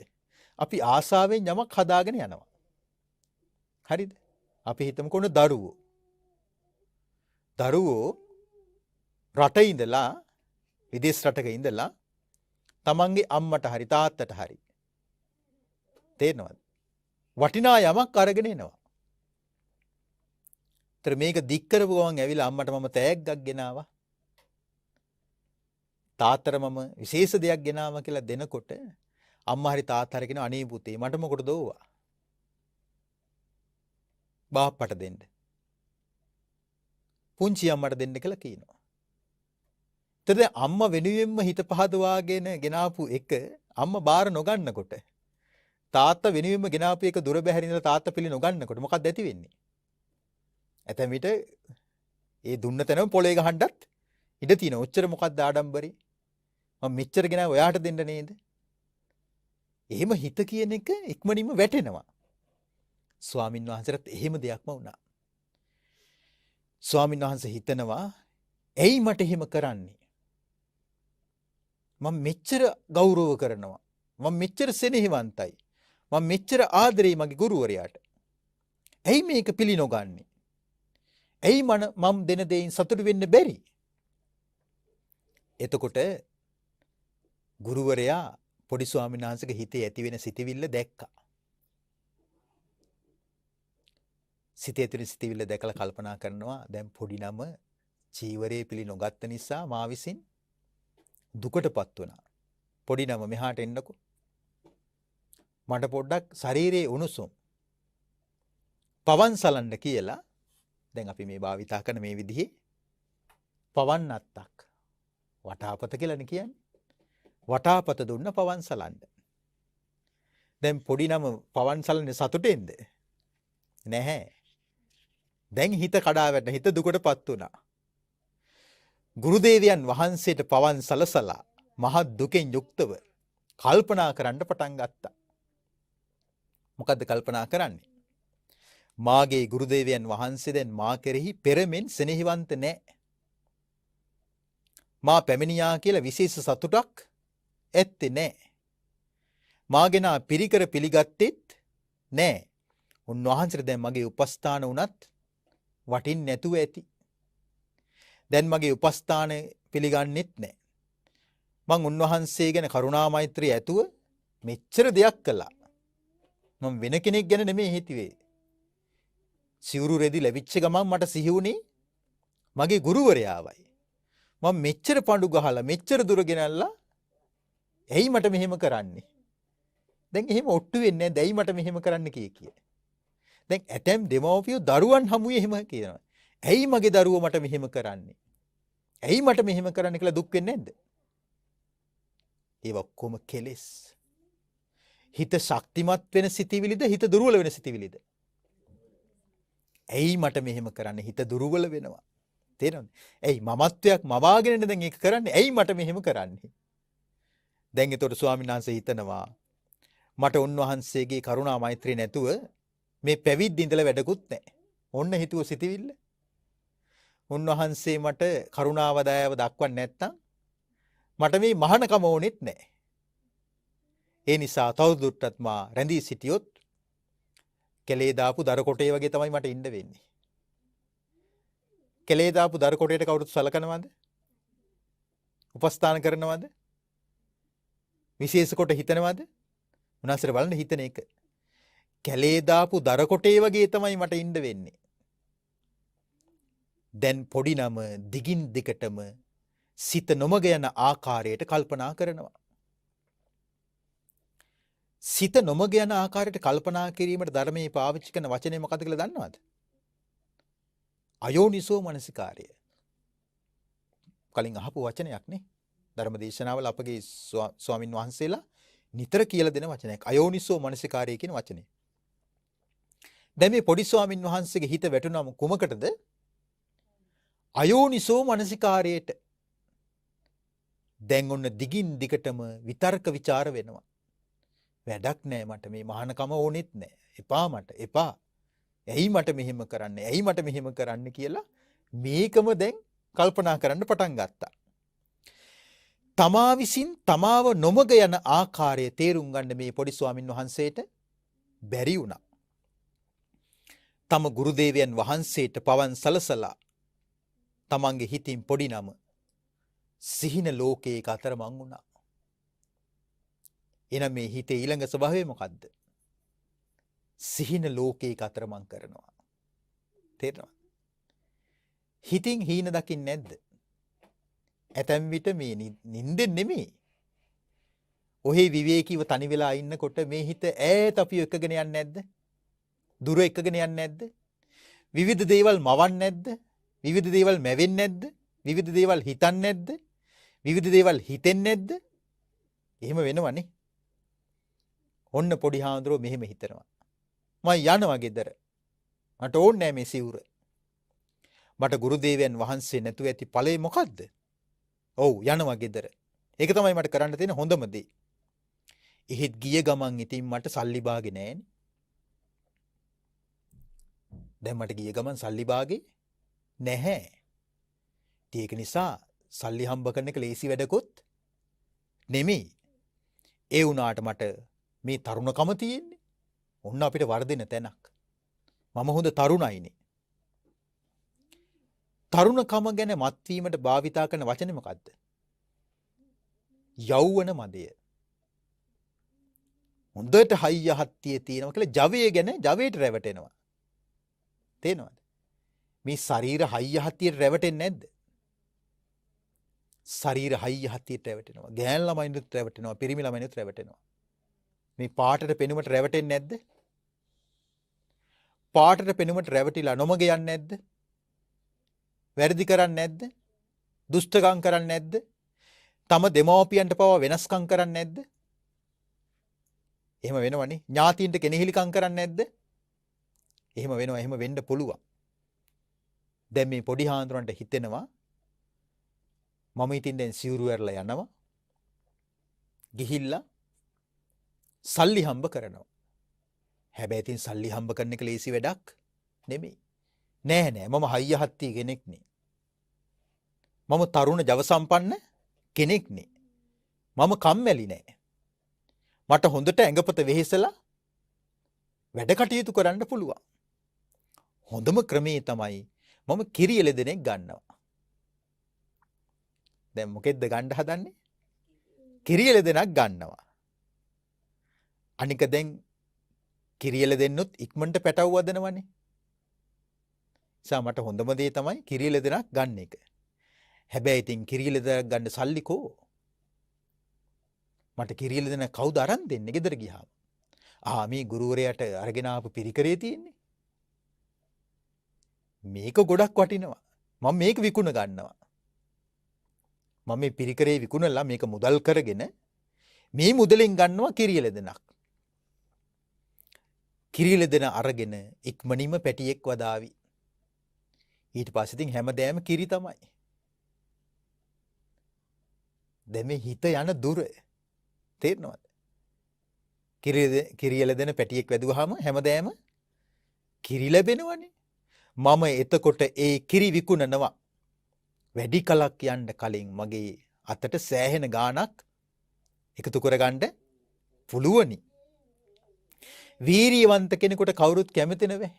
අපි ආසාවෙන් යමක් හදාගෙන යනවා. හරිද? අපි හිතමුකෝ දරුවෝ. දරුවෝ රට ඉඳලා විදේශ රටක ඉඳලා තමන්ගේ අම්මට හරි තාත්තට හරි තේරෙනවද? වටිනා යමක් අරගෙන එනවා. ඒතර මේක දික් කරපු ගමන් ඇවිල්ලා අම්මට මම තෑග්ගක් ගෙනාවා. තාත්තට මම විශේෂ දෙයක් ගෙනාවා කියලා දෙනකොට අම්මා හරි තාත්තා හරි කියන අනේ පුතේ මට මොකටද ඕවා? බාප්පට දෙන්න. පුංචි අම්මට දෙන්න කියලා කියනවා. එතද අම්මා වෙනුවෙන්ම හිත පහදවාගෙන ගෙනාපු එක අම්මා බාර නොගන්නකොට තාත්තා වෙනුවෙන්ම ගෙනාපු එක දුර බැහැර ඉඳලා තාත්තා පිළි නොගන්නකොට මොකක්ද ඇති වෙන්නේ? ඇතැම් විට ඒ දුන්න තැනම පොලේ ගහන්නත් ඉඩ තියෙන. ඔච්චර මොකක්ද ආඩම්බරේ? මම මෙච්චර ගෙනා ඔයාට දෙන්න නේද? එහෙම හිත කියන එක ඉක්මනින්ම වැටෙනවා. ස්වාමින් වහන්සේට එහෙම දෙයක්ම වුණා. ස්වාමින් වහන්සේ හිතනවා ඇයි මට එහෙම කරන්නේ? මම මෙච්චර ගෞරව කරනවා. මම මෙච්චර සෙනෙහවන්තයි. මම මෙච්චර ආදරෙයි මගේ ගුරුවරයාට. ඇයි මේක පිළි නොගන්නේ? ඇයි මම දෙන දෙයින් සතුටු වෙන්න බැරි? එතකොට ගුරුවරයා පොඩි ස්වාමීන් වහන්සේගේ හිතේ ඇති වෙන සිතවිල්ල දැක්කා. සිතේ ඇති වෙන සිතවිල්ල දැකලා කල්පනා කරනවා දැන් පොඩි නම චීවරේ පිළි නොගත්ත නිසා මා විසින් දුකටපත් වුණා. පොඩි නම මෙහාට එන්නකෝ. මට පොඩ්ඩක් ශරීරයේ උණුසුම් පවන් සලන්න කියලා දැන් අපි මේ භාවිතා කරන මේ විදිහේ පවන් අත්තක් වටාපත කියලානේ කියන්නේ. වටාපත දුන්න පවන් සලන්න. දැන් පොඩි නම පවන් සලන්නේ සතුටෙන්ද? නැහැ. දැන් හිත කඩා වැටෙන හිත දුකටපත් වුණා. ගුරුදේවයන් වහන්සේට පවන් සලසලා මහත් දුකෙන් යුක්තව කල්පනා කරන්න පටන් ගත්තා. මොකද්ද කල්පනා කරන්නේ? මාගේ ගුරුදේවයන් වහන්සේ දැන් මා කෙරෙහි පෙරමෙන් සෙනෙහවන්ත නැහැ. මා පැමිණියා කියලා විශේෂ සතුටක් ඇත්තේ නැහැ. මාගෙන පිරිකර පිළිගත්තෙත් නැහැ. උන්වහන්සේට දැන් මගේ උපස්ථාන වුණත් වටින්නේ නැතුව ඇති. දැන් මගේ උපස්ථාන පිළිගන්නෙත් නැහැ. මං උන්වහන්සේ ගැන කරුණා මෛත්‍රිය ඇතුව මෙච්චර දෙයක් කළා. මම වෙන කෙනෙක් ගැන නෙමෙයි හිතුවේ. සිවුරු රෙදි ලැබිච්ච ගමන් මට සිහි වුණේ මගේ ගුරුවරයාවයි. මම මෙච්චර පඳු ගහලා මෙච්චර දුර ගෙනල්ලා ඇයි මට මෙහෙම කරන්නේ? දැන් එහෙම ඔට්ටු වෙන්නේ නැහැ. දැයි මට මෙහෙම කරන්න කිය. දැන් ඇතැම් දෙමව්පියෝ දරුවන් හමුවේ එහෙම කියනවා. ඇයි මගේ දරුවෝ මට මෙහෙම කරන්නේ? ඇයි මට මෙහෙම කරන්න කියලා දුක් වෙන්නේ නැද්ද? ඒ ඔක්කොම කෙලෙස්. හිත ශක්තිමත් වෙන සිතිවිලිද හිත දුර්වල වෙන සිතිවිලිද? ඇයි මට මෙහෙම කරන්නේ? හිත දුර්වල වෙනවා. තේරෙනවද? ඇයි මමත්වයක් මවාගෙනද දැන් ඒක කරන්නේ? ඇයි මට මෙහෙම කරන්නේ? දැන් ඒතකොට ස්වාමීන් වහන්සේ හිතනවා මට උන්වහන්සේගේ කරුණා මෛත්‍රිය නැතුව මේ පැවිද්ද ඉඳලා වැඩකුත් නැහැ. ඔන්න හිතුව සිතිවිල්ල. උන්වහන්සේ මට කරුණාව දයාව දක්වන්නේ නැත්තම් මට මේ මහානකම ඕනෙත් නැහැ. ඒ නිසා තවදුරටත් මා රැඳී සිටියොත් කෙලේ දාපු දර කොටේ වගේ තමයි මට ඉන්න වෙන්නේ. කෙලේ දාපු දර කොටේට කවුරුත් සලකනවද? උපස්ථාන කරනවද? විශේෂ කොට හිතනවද? උනාසර බලන්න හිතන එක. කැලේ දාපු දර කොටේ වගේ තමයි මට ඉන්න වෙන්නේ. දැන් පොඩි නම දිගින් දිගටම සිත නොමග යන ආකාරයට කල්පනා කරනවා. සිත නොමග යන ආකාරයට කල්පනා කිරීමට ධර්මයේ පාවිච්චි කරන වචනේ මොකක්ද කියලා දන්නවද? අයෝනිසෝ මනසිකාරය. කලින් අහපු වචනයක් නේ. ධර්ම දේශනාවල අපගේ ස්වාමින් වහන්සේලා නිතර කියලා දෙන වචනයක්. අයෝනිසෝ මනසිකාරය කියන වචනේ. දැන් මේ පොඩි ස්වාමින් වහන්සේගේ හිත වැටුනම කුමකටද? අයෝනිසෝ මනසිකාරයට. දැන් ඔන්න දිගින් දිගටම විතර්ක ਵਿਚාර වෙනවා. වැඩක් නෑ මට මේ මහානකම ඕනෙත් නෑ. එපා මට එපා. ඇයි මට මෙහෙම කරන්නේ? ඇයි මට මෙහෙම කරන්න කියලා මේකම දැන් කල්පනා කරන්න පටන් ගත්තා. තමා විසින් තමාව නොමග යන ආකාරය තේරුම් ගන්න මේ පොඩි ස්වාමින් වහන්සේට බැරි වුණා. තම ගුරුදේවයන් වහන්සේට පවන් සලසලා තමන්ගේ හිතින් පොඩි නම සිහින ලෝකයක අතරමං වුණා. එනම් මේ හිතේ ඊළඟ ස්වභාවය මොකද්ද? සිහින ලෝකයක අතරමං කරනවා. තේරෙනවද? හිතින් හීන දකින්නේ නැද්ද? ඇතැම් විට මේ නිින්දෙන් නෙමෙයි. ඔහේ විවේකීව තනි වෙලා ඉන්නකොට මේ හිත ඈත අපිව එකගෙන යන්නේ නැද්ද? දුර එකගෙන යන්නේ නැද්ද? විවිධ දේවල් මවන්නේ නැද්ද? විවිධ දේවල් මැවෙන්නේ නැද්ද? විවිධ දේවල් හිතන්නේ නැද්ද? විවිධ දේවල් හිතෙන්නේ නැද්ද? එහෙම වෙනවනේ. ඔන්න පොඩි හාමුදුරුවෝ මෙහෙම හිතනවා. මම යනවා ගෙදර. මට ඕනේ නෑ මේ සිවුර. මට ගුරුදේවයන් වහන්සේ නැතුව ඇති ඵලය මොකද්ද? ඔව් යනවා ගෙදර. ඒක තමයි මට කරන්න තියෙන හොඳම දේ. එහෙත් ගිය ගමන් ඉතින් මට සල්ලි බාගේ නෑනේ. දැන් මට ගිය ගමන් සල්ලි බාගේ නැහැ. ඒක නිසා සල්ලි හම්බ කරන එක ලේසි වැඩකුත් නෙමෙයි. ඒ වුණාට මට මේ තරුණකම තියෙන්නේ. ඔන්න අපිට වර්ධින තැනක්. මම හොඳ තරුණයිනේ. තරුණකම ගැන මත්වීමට භාවිතා කරන වචනේ මොකද්ද? යෞවන මදය. හොඳට හයිය හත්තිය තියෙනවා කියලා ජවය ගැන ජවයට රැවටෙනවා. තේනවද? මේ ශරීර හයිය හත්තියට රැවටෙන්නේ නැද්ද? ශරීර හයිය හත්තියට රැවටෙනවා. ගෑන් ළමයිනුත් රැවටෙනවා, පිරිමි ළමයිනුත් රැවටෙනවා. මේ පාටට පෙනුමට රැවටෙන්නේ නැද්ද? පාටට පෙනුමට රැවටිලා නොමග යන්නේ නැද්ද? වැරදි කරන්නේ නැද්ද? දුෂ්ටකම් කරන්නේ නැද්ද? තම දෙමව්පියන්ට පවා වෙනස්කම් කරන්නේ නැද්ද? එහෙම වෙනවනේ. ඥාතීන්ට කෙනෙහිලිකම් කරන්නේ නැද්ද? එහෙම වෙනවා. එහෙම වෙන්න පුළුවන්. දැන් මේ පොඩි හාමුදුරන්ට හිතෙනවා මම ඉතින් දැන් සිවුරු ඇරලා යනවා. ගිහිල්ලා සල්ලි හම්බ කරනවා. හැබැයි ඉතින් සල්ලි හම්බ කරන එක ලේසි වැඩක් නෙමෙයි. නෑ නෑ මම හයිය හත්ති කෙනෙක් නේ. මම තරුණ ජව සම්පන්න කෙනෙක් නේ. මම කම්මැලි නෑ. මට හොඳට ඇඟපත වෙහෙසලා වැඩ කටයුතු කරන්න පුළුවන්. හොඳම ක්‍රමේ තමයි මම කිරියල දෙනෙක් ගන්නවා. දැන් මොකෙද්ද ගන්න හදන්නේ? කිරියල දෙනක් ගන්නවා. අනික දැන් කිරියල දෙන්නොත් ඉක්මනට පැටව වදනවනේ. මට හොඳම දේ තමයි කිරියල දෙනක් ගන්න එක. හැබැයි ඉතින් කිරියල දෙනක් ගන්න සල්ලි කෝ? මට කිරියල දෙන කවුද අරන් දෙන්නේ ගෙදර ගියාම? මේ ගුරුවරයාට අරගෙන ආපු පිරිකරේ තියෙන්නේ. මේක ගොඩක් වටිනවා. මම මේක විකුණ ගන්නවා. මම මේ පිරිකරේ විකුණලා මේක මුදල් කරගෙන මේ මුදලෙන් ගන්නවා කිරියල දෙනක්. කිරියල දෙන අරගෙන ඉක්මනින්ම පැටියෙක් වදාවි. ඊට පස්සේ ඉතින් හැමදේම කිරි තමයි. දැන් මේ හිත යන දුර තේරෙනවද? කිරියල දෙන පැටියෙක් වැදුවාම හැමදේම කිරි ලැබෙනවනේ. මම එතකොට ඒ කිරි විකුණනවා. වැඩි කලක් යන්න කලින් මගේ අතට සෑහෙන ගාණක් එකතු කරගන්න පුළුවනි. වීරියවන්ත කෙනෙකුට කවුරුත් කැමති නෙවෙයි.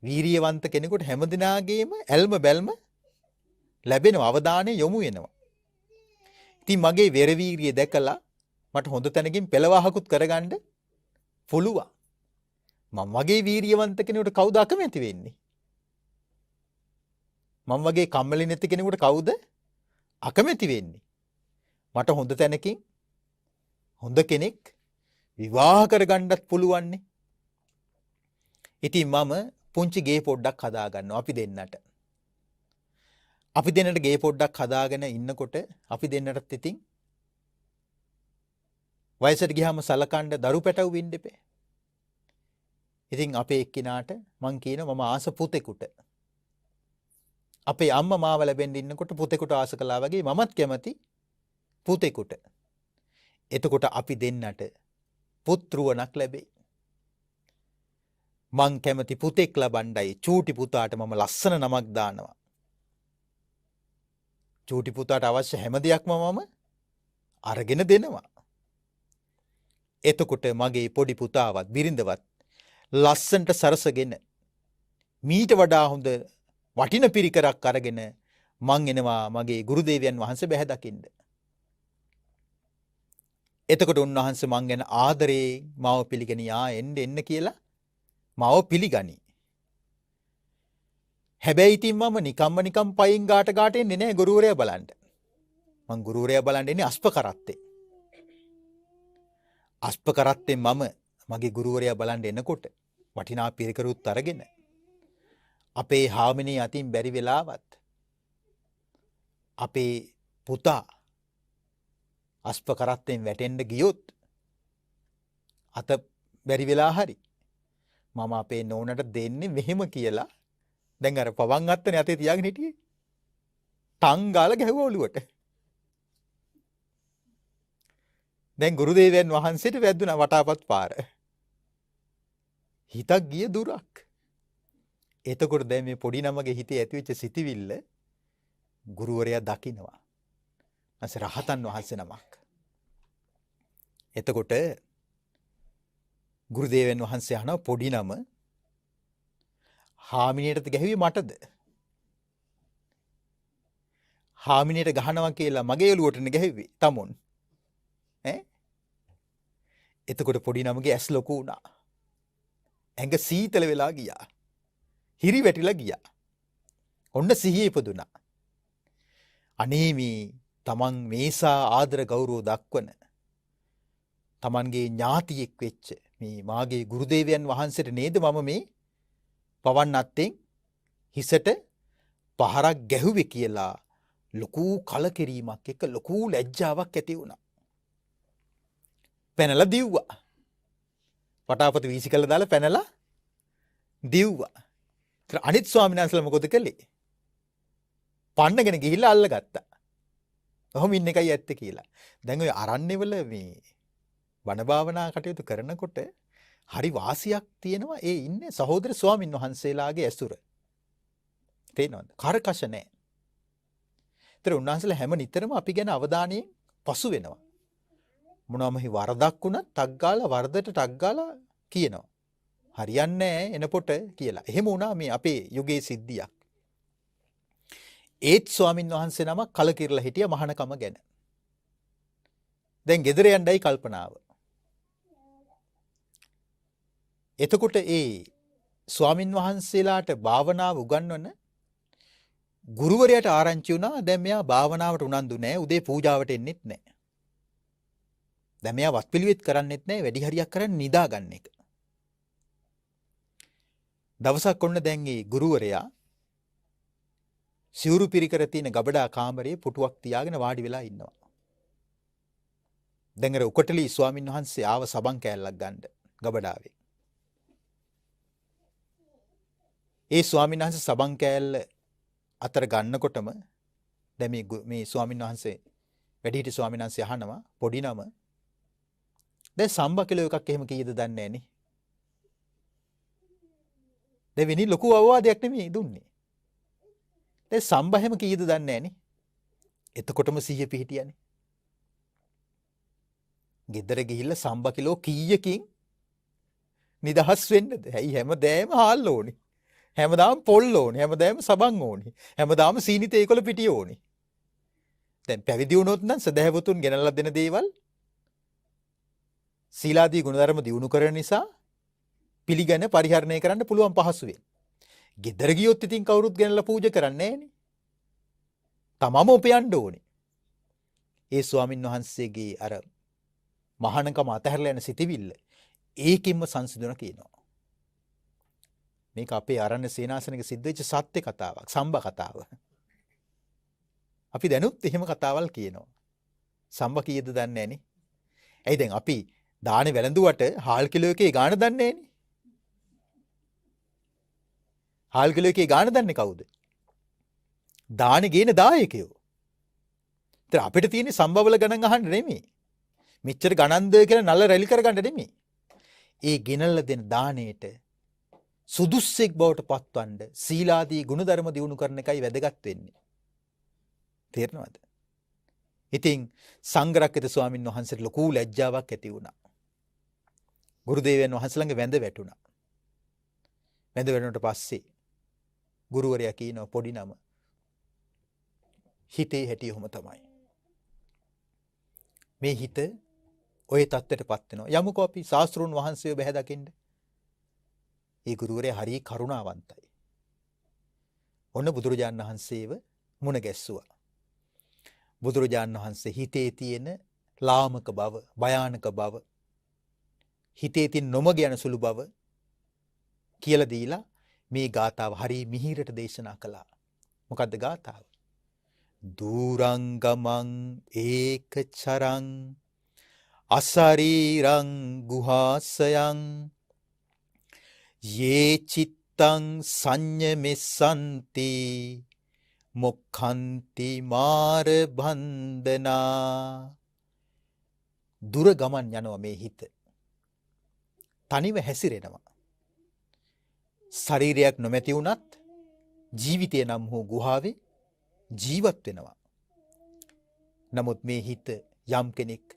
වීරියවන්ත කෙනෙකුට හැමදිනාගේම ඇල්ම බැල්ම ලැබෙනවා, අවධානය යොමු වෙනවා. ඉතින් මගේ වෙර වීරිය දැකලා මට හොඳ තැනකින් පෙළවහකුත් කරගන්න පුළුවන්. මම වගේ වීරියවන්ත කෙනෙකුට කවුද අකමැති වෙන්නේ? මම වගේ කම්මැලි නැති කෙනෙකුට කවුද අකමැති වෙන්නේ? මට හොඳ තැනකින් හොඳ කෙනෙක් විවාහ කරගන්නත් පුළුවන්නේ. ඉතින් මම පුංචි ගේ පොඩ්ඩක් හදාගන්නවා අපි දෙන්නට. අපි දෙන්නට ගේ පොඩ්ඩක් හදාගෙන ඉන්නකොට අපි දෙන්නටත් ඉතින් වයසට ගියාම සලකන්න දරු පැටවු වෙන්න එපේ. ඉතින් අපේ එක්කිනාට මං කියනවා මම ආස පුතෙකුට. අපේ අම්මා මාව ලැබෙන්න ඉන්නකොට පුතෙකුට ආස කළා වගේ මමත් කැමති පුතෙකුට. එතකොට අපි දෙන්නට පුත්රුවණක් ලැබෙයි. මං කැමති පුතෙක් ලබන්නයි චූටි පුතාට මම ලස්සන නමක් දානවා. චූටි පුතාට අවශ්‍ය හැම දෙයක්ම මම අරගෙන දෙනවා. එතකොට මගේ පොඩි පුතාවත් බිරිඳවත් ලස්සනට සරසගෙන මීට වඩා හොඳ වටින පිරිකරක් අරගෙන මං එනවා මගේ ගුරුදේවයන් වහන්සේ බැහැ දකින්න. එතකොට උන්වහන්සේ මං ගැන ආදරේ මාව පිළිගෙන එන්න කියලා මාව පිළිගනි. හැබැයි ඉතින් මම නිකම් පයින් ගාට එන්නේ නැහැ ගුරුවරයා බලන්න. මං ගුරුවරයා බලන්න එන්නේ අස්ප කරත්තේ. අස්ප කරත්තේ මම මගේ ගුරුවරයා බලන්න එනකොට වටිනා පිරිකරුත් අරගෙන අපේ හාමිනේ අතින් බැරි වෙලාවත් අපේ පුතා අස්ප කරත්තෙන් වැටෙන්න ගියොත් අත බැරි වෙලා හරි මම අපේ නෝනට දෙන්නේ මෙහෙම කියලා දැන් අර පවන් අත්තනේ අතේ තියාගෙන හිටියේ ටං ගාලා ගැහුවා ඔලුවට. දැන් ගුරුදේවයන් වහන්සේට වැද්දුනා වටාපත් පාර. හිතක් ගිය දුරක්. එතකොට දැන් මේ පොඩි නමගේ හිතේ ඇතිවෙච්ච සිතිවිල්ල ගුරුවරයා දකිනවා. නැස රහතන් වහන්සේ නමක්. එතකොට ගුරුදේවයන් වහන්සේ අහනවා පොඩි නම හාමිනේටද ගැහුවේ මටද? හාමිනේට ගහනවා කියලා මගේ ඔලුවටනේ ගැහුවේ තමුන්. එතකොට පොඩි නමගේ ඇස් ලොකු වුණා. ඇඟ සීතල වෙලා ගියා. හිරි වැටිලා ගියා. ඔන්න සිහිය ඉපදුනා. අනේ මේ තමන් මේසා ආදර ගෞරව දක්වන තමන්ගේ ඥාතියෙක් වෙච්ච මේ මාගේ ගුරුදේවයන් වහන්සේට නේද මම මේ පවන් අත්තෙන් හිසට පහරක් ගැහුවේ කියලා ලොකු කලකිරීමක් එක්ක ලොකු ලැජ්ජාවක් ඇති වුණා. පැනලා දිව්වා. වටාපත වීසි කළා දාලා පැනලා දිව්වා. ඊට අනිත් ස්වාමීන් වහන්සේලා මොකද කළේ? පන්නගෙන ගිහිල්ලා අල්ලගත්තා. ඔහොම ඉන්න එකයි ඇත්ත කියලා. දැන් ඔය අරන්නේවල මේ වන භාවනා කටයුතු කරනකොට හරි වාසියක් තියෙනවා ඒ ඉන්නේ සහෝදර ස්වාමින් වහන්සේලාගේ ඇසුර. තේනවද? කරකශ නැහැ. ඒතර උන්වහන්සේලා හැම නිතරම අපි ගැන අවධානයෙන් පසු වෙනවා. මොනවාම වරදක් වුණත් ටක් ගාලා වරදට ටක් ගාලා කියනවා. හරියන්නේ නැහැ එනකොට කියලා. එහෙම වුණා මේ අපේ යුගයේ සිද්ධියක්. ඒත් ස්වාමින් වහන්සේ නමක් කලකිරලා හිටියා මහානකම ගැන. දැන් ගෙදර යන්නයි කල්පනාව. එතකොට ඒ ස්වාමින් වහන්සේලාට භාවනාව උගන්වන ගුරුවරයාට ආරංචි වුණා දැන් මෙයා භාවනාවට උනන්දු නැහැ උදේ පූජාවට එන්නෙත් නැහැ. දැන් මෙයා වත්පිළිවෙත් කරන්නෙත් නැහැ වැඩි හරියක් කරන්නේ නිදා ගන්න එක. දවසක් ඔන්න දැන් මේ ගුරුවරයා සිවුරු පිරිකර තියෙන ගබඩා කාමරයේ පුටුවක් තියාගෙන වාඩි වෙලා ඉන්නවා. දැන් අර උකටලි ස්වාමින් වහන්සේ ආව සබන් කෑල්ලක් ගන්න ගබඩාවේ. ඒ ස්වාමීන් වහන්සේ සබන් කෑල්ල අතර ගන්නකොටම දැන් මේ ස්වාමීන් වහන්සේ වැඩිහිටි ස්වාමීන් වහන්සේ අහනවා පොඩි නම දැන් සම්බ කිලෝ එකක් එහෙම කීයද දන්නේ නැහනේ. දැන් වෙනි ලොකු අවවාදයක් නෙමෙයි දුන්නේ. දැන් සම්බ හැම කීයද දන්නේ නැහනේ. එතකොටම සිහිය පිහිටියානේ. ගෙදර ගිහිල්ලා සම්බ කිලෝ කීයකින් නිදහස් වෙන්නද? ඇයි හැමදේම හාල් ඕනේ. හැමදාම පොල් ඕනේ. හැමදාම සබන් ඕනේ. හැමදාම සීනි තේකොළ පිටිය ඕනේ. දැන් පැවිදි වුණොත් නම් සදහැවතුන් ගෙනල්ලා දෙන දේවල් සීලාදී ගුණධර්ම දියුණු කරන නිසා පිළිගන්න පරිහරණය කරන්න පුළුවන් පහසුවෙන්. ගෙදර ගියොත් ඉතින් කවුරුත් ගෙනල්ලා පූජා කරන්නේ නැහනේ. තමම උපයන්න ඕනේ. ඒ ස්වාමින් වහන්සේගේ අර මහානකම අතහැරලා යන සිටිවිල්ල ඒකින්ම සංසිඳුණ කියනවා. මේක අපේ ආරණ්‍ය සේනාසනක සිද්ධ වෙච්ච සත්‍ය කතාවක්, සම්බ කතාව. අපි දැනුත් එහෙම කතාවල් කියනවා. සම්බ කීයද දන්නේ නැහනේ. ඇයි දැන් අපි දානේ වැළඳුවට හාල් කිලෝ එකේ ගාණ දන්නේ නැහනේ. හාල් කිලෝ එකේ ගාණ දන්නේ කවුද? දානේ ගේන දායකයෝ. ඒතර අපිට තියෙන්නේ සම්බවල ගණන් අහන්න නෙමෙයි. මෙච්චර ගණන්ද කියලා නල රැලි කරගන්න නෙමෙයි. ඒ ගෙනල්ලා දෙන දාණයට සුදුස්සෙක් බවට පත්වන්න සීලාදී ගුණධර්ම දියුණු කරන එකයි වැදගත් වෙන්නේ. තේරෙනවද? ඉතින් සංඝරක්කිත ස්වාමින් වහන්සේට ලොකු ලැජ්ජාවක් ඇති වුණා. ගුරුදේවයන් වහන්සේ ළඟ වැඳ වැටුණා. වැඳ වැටුණාට පස්සේ ගුරුවරයා කියනවා පොඩි නම හිතේ හැටි ඔහොම තමයි. මේ හිත ඔය தත්ත්වයටපත් වෙනවා. යමුකෝ අපි ශාස්ත්‍රුන් වහන්සේව බැහැ දකින්න. ඒ ගුරුවරයා හරිය කරුණාවන්තයි. ඔන්න බුදුරජාණන් වහන්සේව මුණ ගැස්සුවා. බුදුරජාණන් වහන්සේ හිතේ තියෙන ලාමක බව, භයානක බව, හිතේ තියෙන නොමග යන සුළු බව කියලා දීලා මේ ගාථාව හරිය මිහිරට දේශනා කළා. මොකද්ද ගාථාව? දූරංගමං ඒකචරං අසරීරං ගුහාසයං යේ චිත්තං සංඤමෙස්සන්ති මොක්ඛන්ති මාර බන්ධනා. දුර ගමන් යනවා මේ හිත. තනිව හැසිරෙනවා. ශරීරයක් නොමැති වුණත් ජීවිතය නම් හෝ ගුහාවේ ජීවත් වෙනවා. නමුත් මේ හිත යම් කෙනෙක්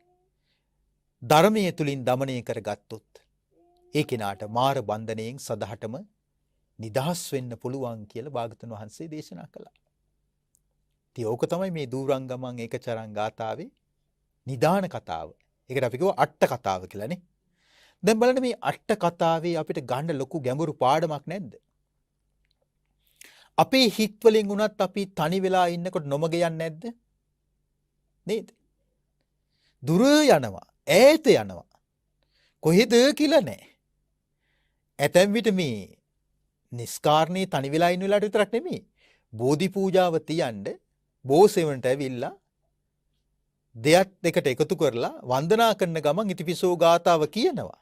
ධර්මය තුලින් দমনය කරගත්තොත් ඒ කෙනාට මාර බන්ධනයෙන් සදහටම නිදහස් වෙන්න පුළුවන් කියලා භාගතුන් වහන්සේ දේශනා කළා. ඉතින් ඕක තමයි මේ දූරංගමං ඒකචරං ගාථාවේ නිදාන කතාව. ඒකට අපි කියව අට කතාව කියලානේ. දැන් බලන්න මේ අට කතාවේ අපිට ගන්න ලොකු ගැඹුරු පාඩමක් නැද්ද? අපේ හිත් වලින් උනත් අපි තනි වෙලා ඉන්නකොට නොමග යන්නේ නැද්ද? නේද? දුර යනවා, ඈත යනවා. කොහෙද කියලා නැහැ. ඇතැම් විට මේ නිස්කාරණේ තනි වෙලා ඉන්න වෙලාවට විතරක් නෙමෙයි. බෝධි පූජාව තියන්න බෝසෙවන්ට ඇවිල්ලා දෙයක් දෙකට එකතු කරලා වන්දනා කරන ගමන් ඉතිපිසෝ ගාතාව කියනවා.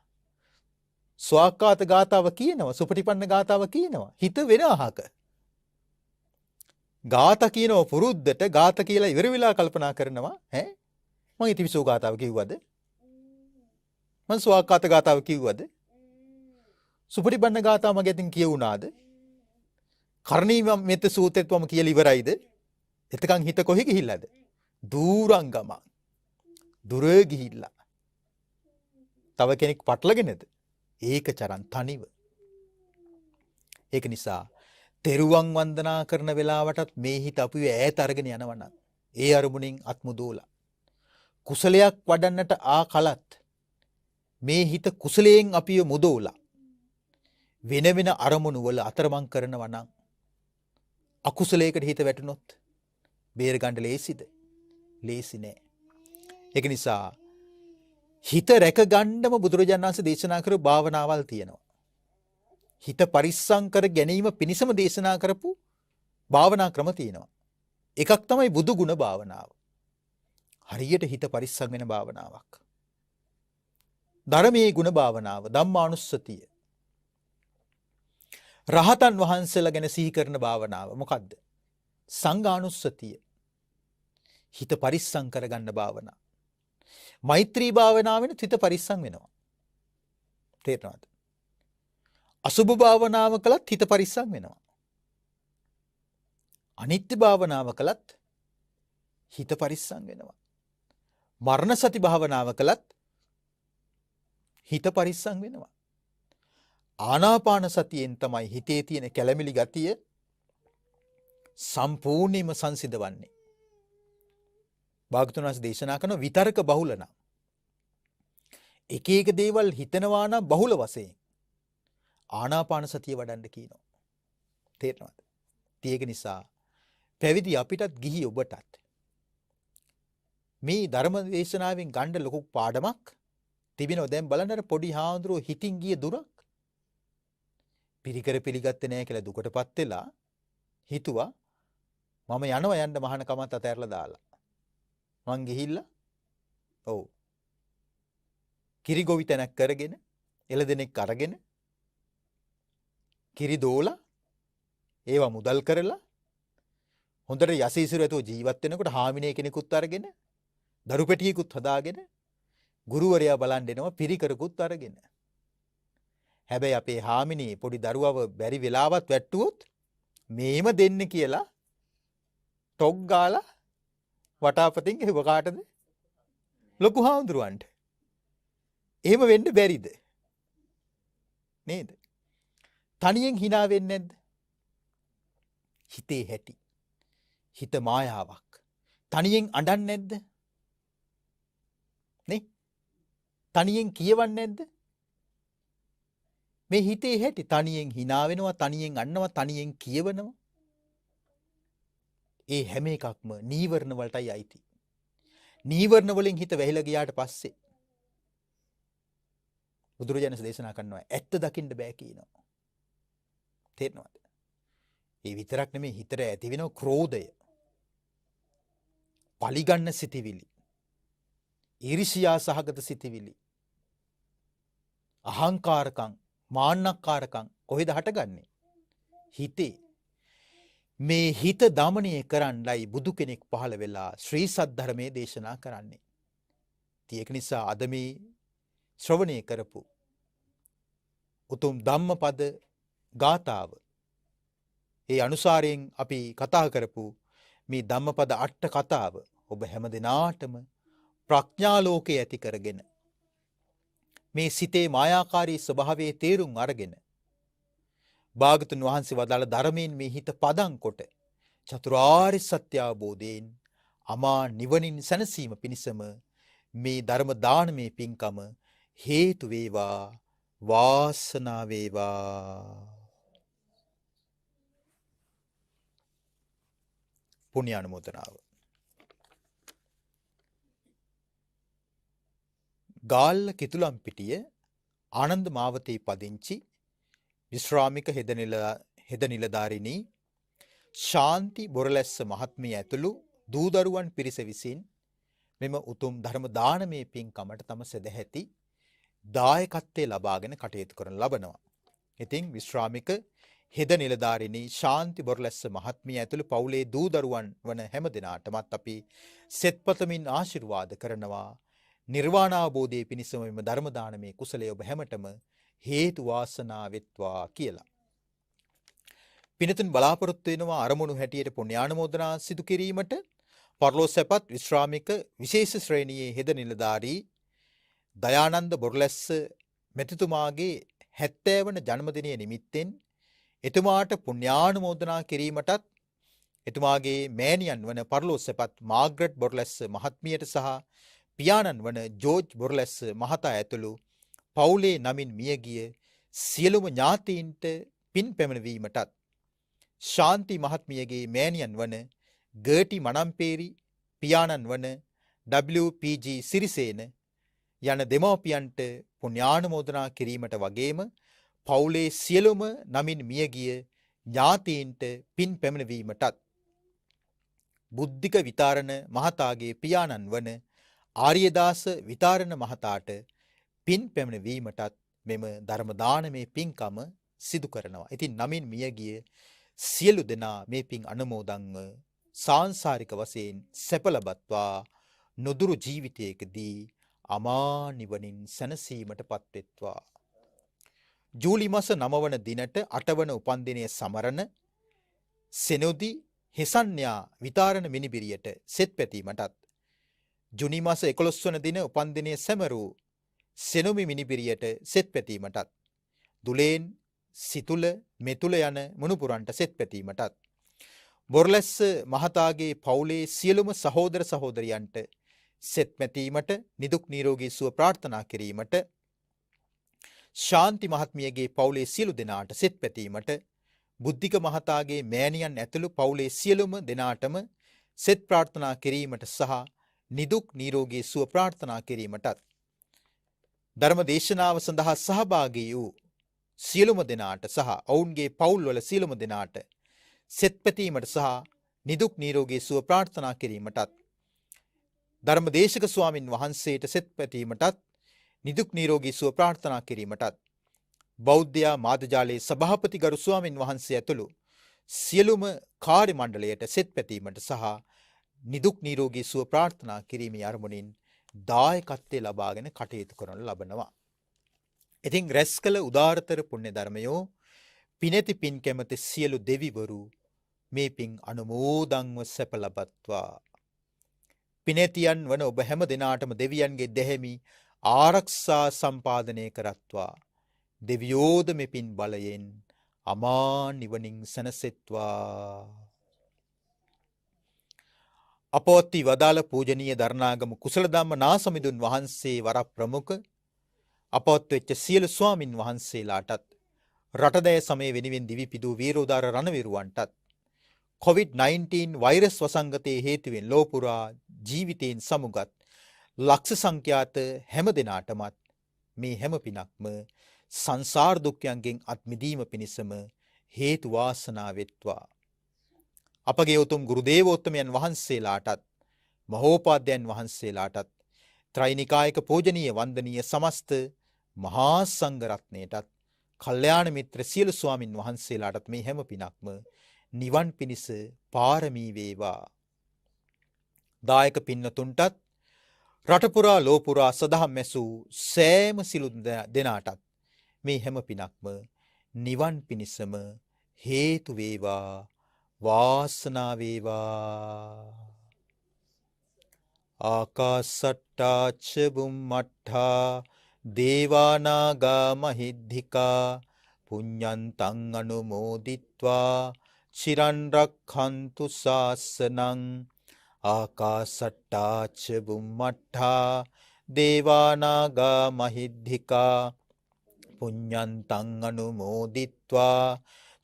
ස්වාක්කාත ගාතාව කියනවා. සුපටිපන්න ගාතාව කියනවා. හිත වෙන අහක. ගාත කියනව පුරුද්දට ගාත කියලා ඉවර වෙලා කල්පනා කරනවා. ඈ මම ඉතිපිසෝ ගාතාව කිව්වද? මම ස්වාක්කාත ගාතාව කිව්වද? සුපටිපන්න ගාතාව මගේ අතින් කියුණාද? කරණීය මෙත්ත සූත්‍රෙත් මම කියලා ඉවරයිද? එතකන් හිත කොහෙ ගිහිල්ලාද? දූරංගම. දුර ගිහිල්ලා. තව කෙනෙක් පටලගෙනද? ඒකචරං තනිව. ඒක නිසා තෙරුවන් වන්දනා කරන වෙලාවටත් මේ හිත අපිව ඈත අරගෙන යනවනම් ඒ අරමුණෙන් අත්මුදෝලා. කුසලයක් වඩන්නට ආ කලත් මේ හිත කුසලයෙන් අපිව මුදෝලා. වෙන වෙන අරමුණු වල අතරමං කරනවා නම් අකුසලයකට හිත වැටුනොත් බේර ගන්න ලේසිද? ලේසි නෑ. ඒක නිසා හිත රැක ගන්නම බුදුරජාණන් වහන්සේ දේශනා කරපු භාවනාවල් තියෙනවා. හිත පරිස්සම් කර ගැනීම පිණිසම දේශනා කරපු භාවනා ක්‍රම තියෙනවා. එකක් තමයි බුදු ගුණ භාවනාව. හරියට හිත පරිස්සම් වෙන භාවනාවක්. ධර්මයේ ගුණ භාවනාව, ධම්මානුස්සතිය. රහතන් වහන්සේලා ගැන සිහි කරන භාවනාව මොකද්ද? සංඝානුස්සතිය. හිත පරිස්සම් කරගන්න භාවනාව. මෛත්‍රී භාවනාවෙන් හිත පරිස්සම් වෙනවා. තේරෙනවද? අසුභ භාවනාව කළත් හිත පරිස්සම් වෙනවා. අනිත්‍ය භාවනාව කළත් හිත පරිස්සම් වෙනවා. මරණ සති භාවනාව කළත් හිත පරිස්සම් වෙනවා. ආනාපාන සතියෙන් තමයි හිතේ තියෙන කැළමිලි ගතිය සම්පූර්ණයෙන්ම සංසිඳවන්නේ. භාගතුන් වහන්සේ දේශනා කරන විතර්ක බහුල නම් එක එක දේවල් හිතනවා නම් බහුල වශයෙන් ආනාපාන සතිය වඩන්න කියනවා. තේරෙනවද? ඒක නිසා පැවිදි අපිටත් ගිහි ඔබටත් මේ ධර්ම දේශනාවෙන් ගන්න ලොකු පාඩමක් තිබෙනවා. දැන් බලන්න පොඩි හාමුදුරුවෝ හිතින් ගිය දුරක් පිරිකර පිළිගත්තේ නැහැ කියලා දුකටපත් වෙලා හිතුවා මම යන්න මහාන කමත් අතහැරලා දාලා. මං ගිහිල්ලා ඔව් කිරි ගොවි තැනක් කරගෙන එළදෙනෙක් අරගෙන කිරි දෝලා ඒවා මුදල් කරලා හොඳට යසීසිරු ඇතුව ජීවත් වෙනකොට හාමිනේ කෙනෙකුත් අරගෙන දරු පෙටියකුත් හදාගෙන ගුරුවරයා බලන් දෙනවා පිරිකරකුත් අරගෙන. හැබැයි අපේ හාමිනේ පොඩි දරුවව බැරි වෙලාවත් වැට්ටුවොත් මේම දෙන්න කියලා ටොක් ගාලා වටාපතින් එහෙව කාටද? ලොකු හාමුදුරුවන්ට. එහෙම වෙන්න බැරිද? නේද? තනියෙන් hina වෙන්නේ නැද්ද? හිතේ හැටි. හිත මායාවක්. තනියෙන් අඬන්නේ නැද්ද? නේ? තනියෙන් කියවන්නේ නැද්ද? මේ හිතේ හැටි තනියෙන් hina වෙනවා, තනියෙන් අඬනවා, තනියෙන් කියවනවා. ඒ හැම එකක්ම නීවරණ වලටයි අයිති. නීවරණ වලින් හිත වැහිලා ගියාට පස්සේ බුදුරජාණන් දේශනා කරනවා ඇත්ත දකින්න බෑ කියනවා. තේරෙනවද? ඒ විතරක් නෙමෙයි හිතට ඇති වෙන ක්‍රෝධය. පලිගන්න සිතිවිලි, ඊර්ෂ්‍යා සහගත සිතිවිලි, අහංකාරකම්, මාන්නක්කාරකම් කොහෙද හටගන්නේ? හිතේ. මේ හිත දමනය කරන්නයි බුදු කෙනෙක් පහළ වෙලා ශ්‍රී සද්ධර්මයේ දේශනා කරන්නේ. ඒක නිසා අද මේ ශ්‍රවණය කරපු උතුම් ධම්මපද ගාථාව, ඒ අනුසාරයෙන් අපි කතා කරපු මේ ධම්මපද අට කතාව ඔබ හැම දිනාටම ප්‍රඥාලෝකයේ ඇති කරගෙන මේ සිතේ මායාකාරී ස්වභාවයේ තේරුම් අරගෙන භාගතුන් වහන්සේ වදාළ ධර්මයෙන් මේ හිත පදම් කොට චතුරාර්ය සත්‍ය අවබෝධයෙන් අමා නිවනින් සැනසීම පිණිසම මේ ධර්ම දානමේ පින්කම හේතු වේවා, වාසනාව වේවා. පුණ්‍ය අනුමෝදනාව. ගාල්ල කිතුලම්පිටිය ආනන්ද මාවතේ පදිංචි විශ්‍රාමික හෙද නිලධාරිනී ශාන්ති බොරලැස්ස මහත්මිය ඇතුළු දූදරුවන් පිරිස විසින් මෙම උතුම් ධර්ම දානමේ පින්කමට තම සදැහැති දායකත්වයේ ලබාගෙන කටයුතු කරන ලබනවා. ඉතින් විශ්‍රාමික හෙද නිලධාරිනී ශාන්ති බොරලැස්ස මහත්මිය ඇතුළු පවුලේ දූදරුවන් වන හැම දෙනාටමත් අපි සෙත්පතමින් ආශිර්වාද කරනවා. නිර්වාණ අවබෝධයේ පිණිසම මෙම ධර්ම දානමේ කුසලයේ ඔබ හැමතෙම හේතු වාසනා වෙත්වා කියලා. පිනතුන් බලාපොරොත්තු වෙනවා අරමුණු හැටියට පුණ්‍යානුමෝදනා සිදු කිරීමට පරලෝසැපත් විශ්‍රාමික විශේෂ ශ්‍රේණියේ හෙද නිලධාරී දයානන්ද බොරලැස්ස මෙතිතුමාගේ 70 වන ජන්මදිනය නිමිත්තෙන් එතුමාට පුණ්‍යානුමෝදනා කිරීමටත් එතුමාගේ මෑණියන් වන පරලෝසැපත් මාග්‍රට් බොරලැස්ස මහත්මියට සහ පියාණන් වන ජෝර්ජ් බොරලැස්ස මහතා ඇතුළු පවුලේ නමින් මියගිය සියලුම ඥාතීන්ට පින් පැමිණවීමටත් ශාන්ති මහත්මියගේ මෑණියන් වන ගර්ටි මනම්පේරි පියාණන් වන WPG සිරිසේන යන දෙමව්පියන්ට පුණ්‍යානුමෝදනා කිරීමට වගේම පවුලේ සියලුම නමින් මියගිය ඥාතීන්ට පින් පැමිණවීමටත් බුද්ධික විතාරණ මහතාගේ පියාණන් වන ආර්යදාස විතාරණ මහතාට පින් පැමිණවීමටත් මෙම ධර්ම දානමේ පින්කම සිදු කරනවා. ඉතින් නමින් මියගිය සියලු දෙනා මේ පින් අනුමෝදන්ව සාංශාරික වශයෙන් සැප ලබත්වා නොදුරු ජීවිතයකදී අමා නිවනින් සැනසීමට පත්වෙත්වා. ජූලි මාස 9 වන දිනට 8 වන උපන්දිනය සමරන සෙනොදි හෙසන්‍යා විතාරණ මිනිබිරියට සෙත් පැතීමටත් ජුනි මාස 11 වන දින උපන්දිනය සැමරූ සෙනොමි මිනිබිරියට සෙත් පැතීමටත් දුලේන් සිතුල මෙතුල යන මුණුපුරන්ට සෙත් පැතීමටත් බොරලැස්ස මහතාගේ පවුලේ සියලුම සහෝදර සහෝදරියන්ට සෙත් පැතීමට නිදුක් නිරෝගී සුව ප්‍රාර්ථනා කිරීමට ශාන්ති මහත්මියගේ පවුලේ සියලු දෙනාට සෙත් පැතීමට බුද්ධික මහතාගේ මෑණියන් ඇතුළු පවුලේ සියලුම දෙනාටම සෙත් ප්‍රාර්ථනා කිරීමට සහ නිදුක් නිරෝගී සුව ප්‍රාර්ථනා කිරීමටත් ධර්ම දේශනාව සඳහා සහභාගී වූ සියලුම දෙනාට සහ ඔවුන්ගේ පවුල්වල සියලුම දෙනාට සෙත් පැතීමට සහ නිදුක් නිරෝගී සුව ප්‍රාර්ථනා කිරීමටත් ධර්මදේශක ස්වාමින් වහන්සේට සෙත් පැතීමටත් නිදුක් නිරෝගී සුව ප්‍රාර්ථනා කිරීමටත් බෞද්ධ මාධ්‍යාලයේ සභාපති ගරු ස්වාමින් වහන්සේ ඇතුළු සියලුම කාර්ය මණ්ඩලයට සෙත් පැතීමට සහ නිදුක් නිරෝගී සුව ප්‍රාර්ථනා කිරීමේ අරමුණින් දායකත්වයේ ලබාගෙන කටයුතු කරනු ලබනවා. ඉතින් රැස් කළ උදාරතර පුණ්‍ය ධර්මයෝ පිනැති පින් කැමති සියලු දෙවිවරු මේ පින් අනුමෝදන්ව සැප ලබත්වා. පිනැතියන් වන ඔබ හැම දෙනාටම දෙවියන්ගේ දෙහැමි ආරක්ෂා සම්පාදනය කරත්වා. දෙවියෝද මේ පින් බලයෙන් අමා නිවනින් සැනසෙත්වා. අපෝත්ති වදාළ පූජනීය දරණාගම කුසල ධම්ම නාසමිඳුන් වහන්සේ වර ප්‍රමුඛ අපවත් වෙච්ච සියලු ස්වාමින් වහන්සේලාටත් රටදෑ සමය වෙනුවෙන් දිවි පිදූ වීරෝදාර රණවිරුවන්ටත් COVID-19 වෛරස් වසංගතයේ හේතුවෙන් ලෝපුරා ජීවිතයෙන් සමුගත් ලක්ෂ සංඛ්‍යාත හැම දෙනාටමත් මේ හැම පිනක්ම සංසාර දුක්ඛයන්ගෙන් අත් මිදීම පිණිසම හේතු වාසනා වෙත්වා. අපගේ උතුම් ගුරු දේවෝත්තමයන් වහන්සේලාටත් මහෝපාද්‍යයන් වහන්සේලාටත් ත්‍රිනිකායක පූජනීය වන්දනීය සමස්ත මහා සංඝරත්නයටත් කල්යාණ මිත්‍ර සියලු ස්වාමින් වහන්සේලාටත් මේ හැම පිනක්ම නිවන් පිණිස පාරමී වේවා. දායක පින්නතුන්ටත් රටපුරා ලෝපුරා සදහම් ඇසූ සෑම සිලු දෙනාටත් මේ හැම පිනක්ම නිවන් පිණිසම හේතු වේවා වාසනාව වේවා. ආකාසට්ටා ච බුම්මට්ඨා දේවානාගා මහිද්దికා පුඤ්ඤන්තං අනුමෝදිත්වා චිරන් රක්ඛන්තු ශාසනං. ආකාසට්ටා ච බුම්මට්ඨා දේවානාගා මහිද්దికා පුඤ්ඤන්තං අනුමෝදිත්වා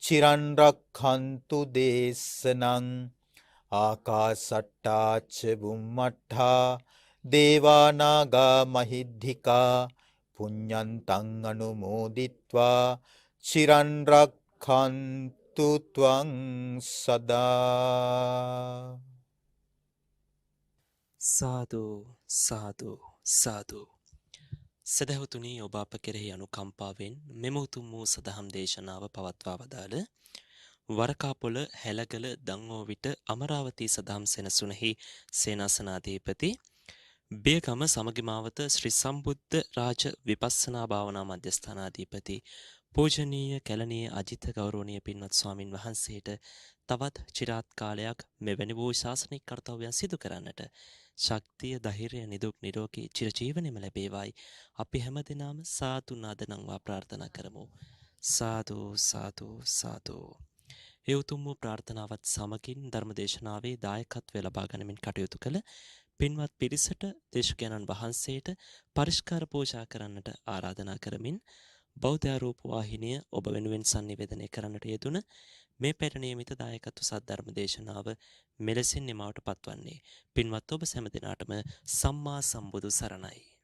චිරන් රක්ඛන්තු දේශනං. ආකාසට්ටා ච බුම්මට්ඨා දේවානාගා මහිද්దికා පුඤ්ඤන්තං අනුමෝදිත්වා චිරන් රක්ඛන්තු ත්වං සදා. සාදු සාදු සාදු. සදහතුනි, ඔබ අප කෙරෙහි අනුකම්පාවෙන් මෙම උතුම් වූ සදහම් දේශනාව පවත්වා වදාළ වරකාපොළ හැලගල දංஓවිට අමරාවතී සදහම් සෙනසුනෙහි සේනාසනාධිපති බියගම සමගිමාවත ශ්‍රී සම්බුද්ධ රාජ විපස්සනා භාවනා මධ්‍යස්ථානාධිපති පූජනීය කැලණිය අජිත ගෞරවනීය පින්වත් ස්වාමින් වහන්සේට තවත් චිරාත් කාලයක් මෙවැනි වූ ශාසනික කර්තව්‍යයන් සිදු කරන්නට ශක්තිය, ධෛර්යය, නිදුක් නිරෝගී චිරජීවනයේම ලැබේවායි අපි හැමදෙනාම සාදු නාදනම්වා ප්‍රාර්ථනා කරමු. සාදු සාදු සාදු. ඒ උතුම් වූ ප්‍රාර්ථනාවත් සමගින් ධර්මදේශනාවේ දායකත්වය ලබා ගනිමින් කටයුතු කළ පින්වත් පිරිසට දේශකයන්න් වහන්සේට පරිස්කාර පූජා කරන්නට ආරාධනා කරමින් බෞද්ධ ආරෝප වාහිනිය ඔබ වෙනුවෙන් sannivedanaya කරන්නට යෙදුන මේ පෙර නියමිත දායකත්ව සද්ධර්ම දේශනාව මෙලෙසින් නිමවට පත්වන්නේ පින්වත් ඔබ සෑම දිනාටම සම්මා සම්බුදු සරණයි.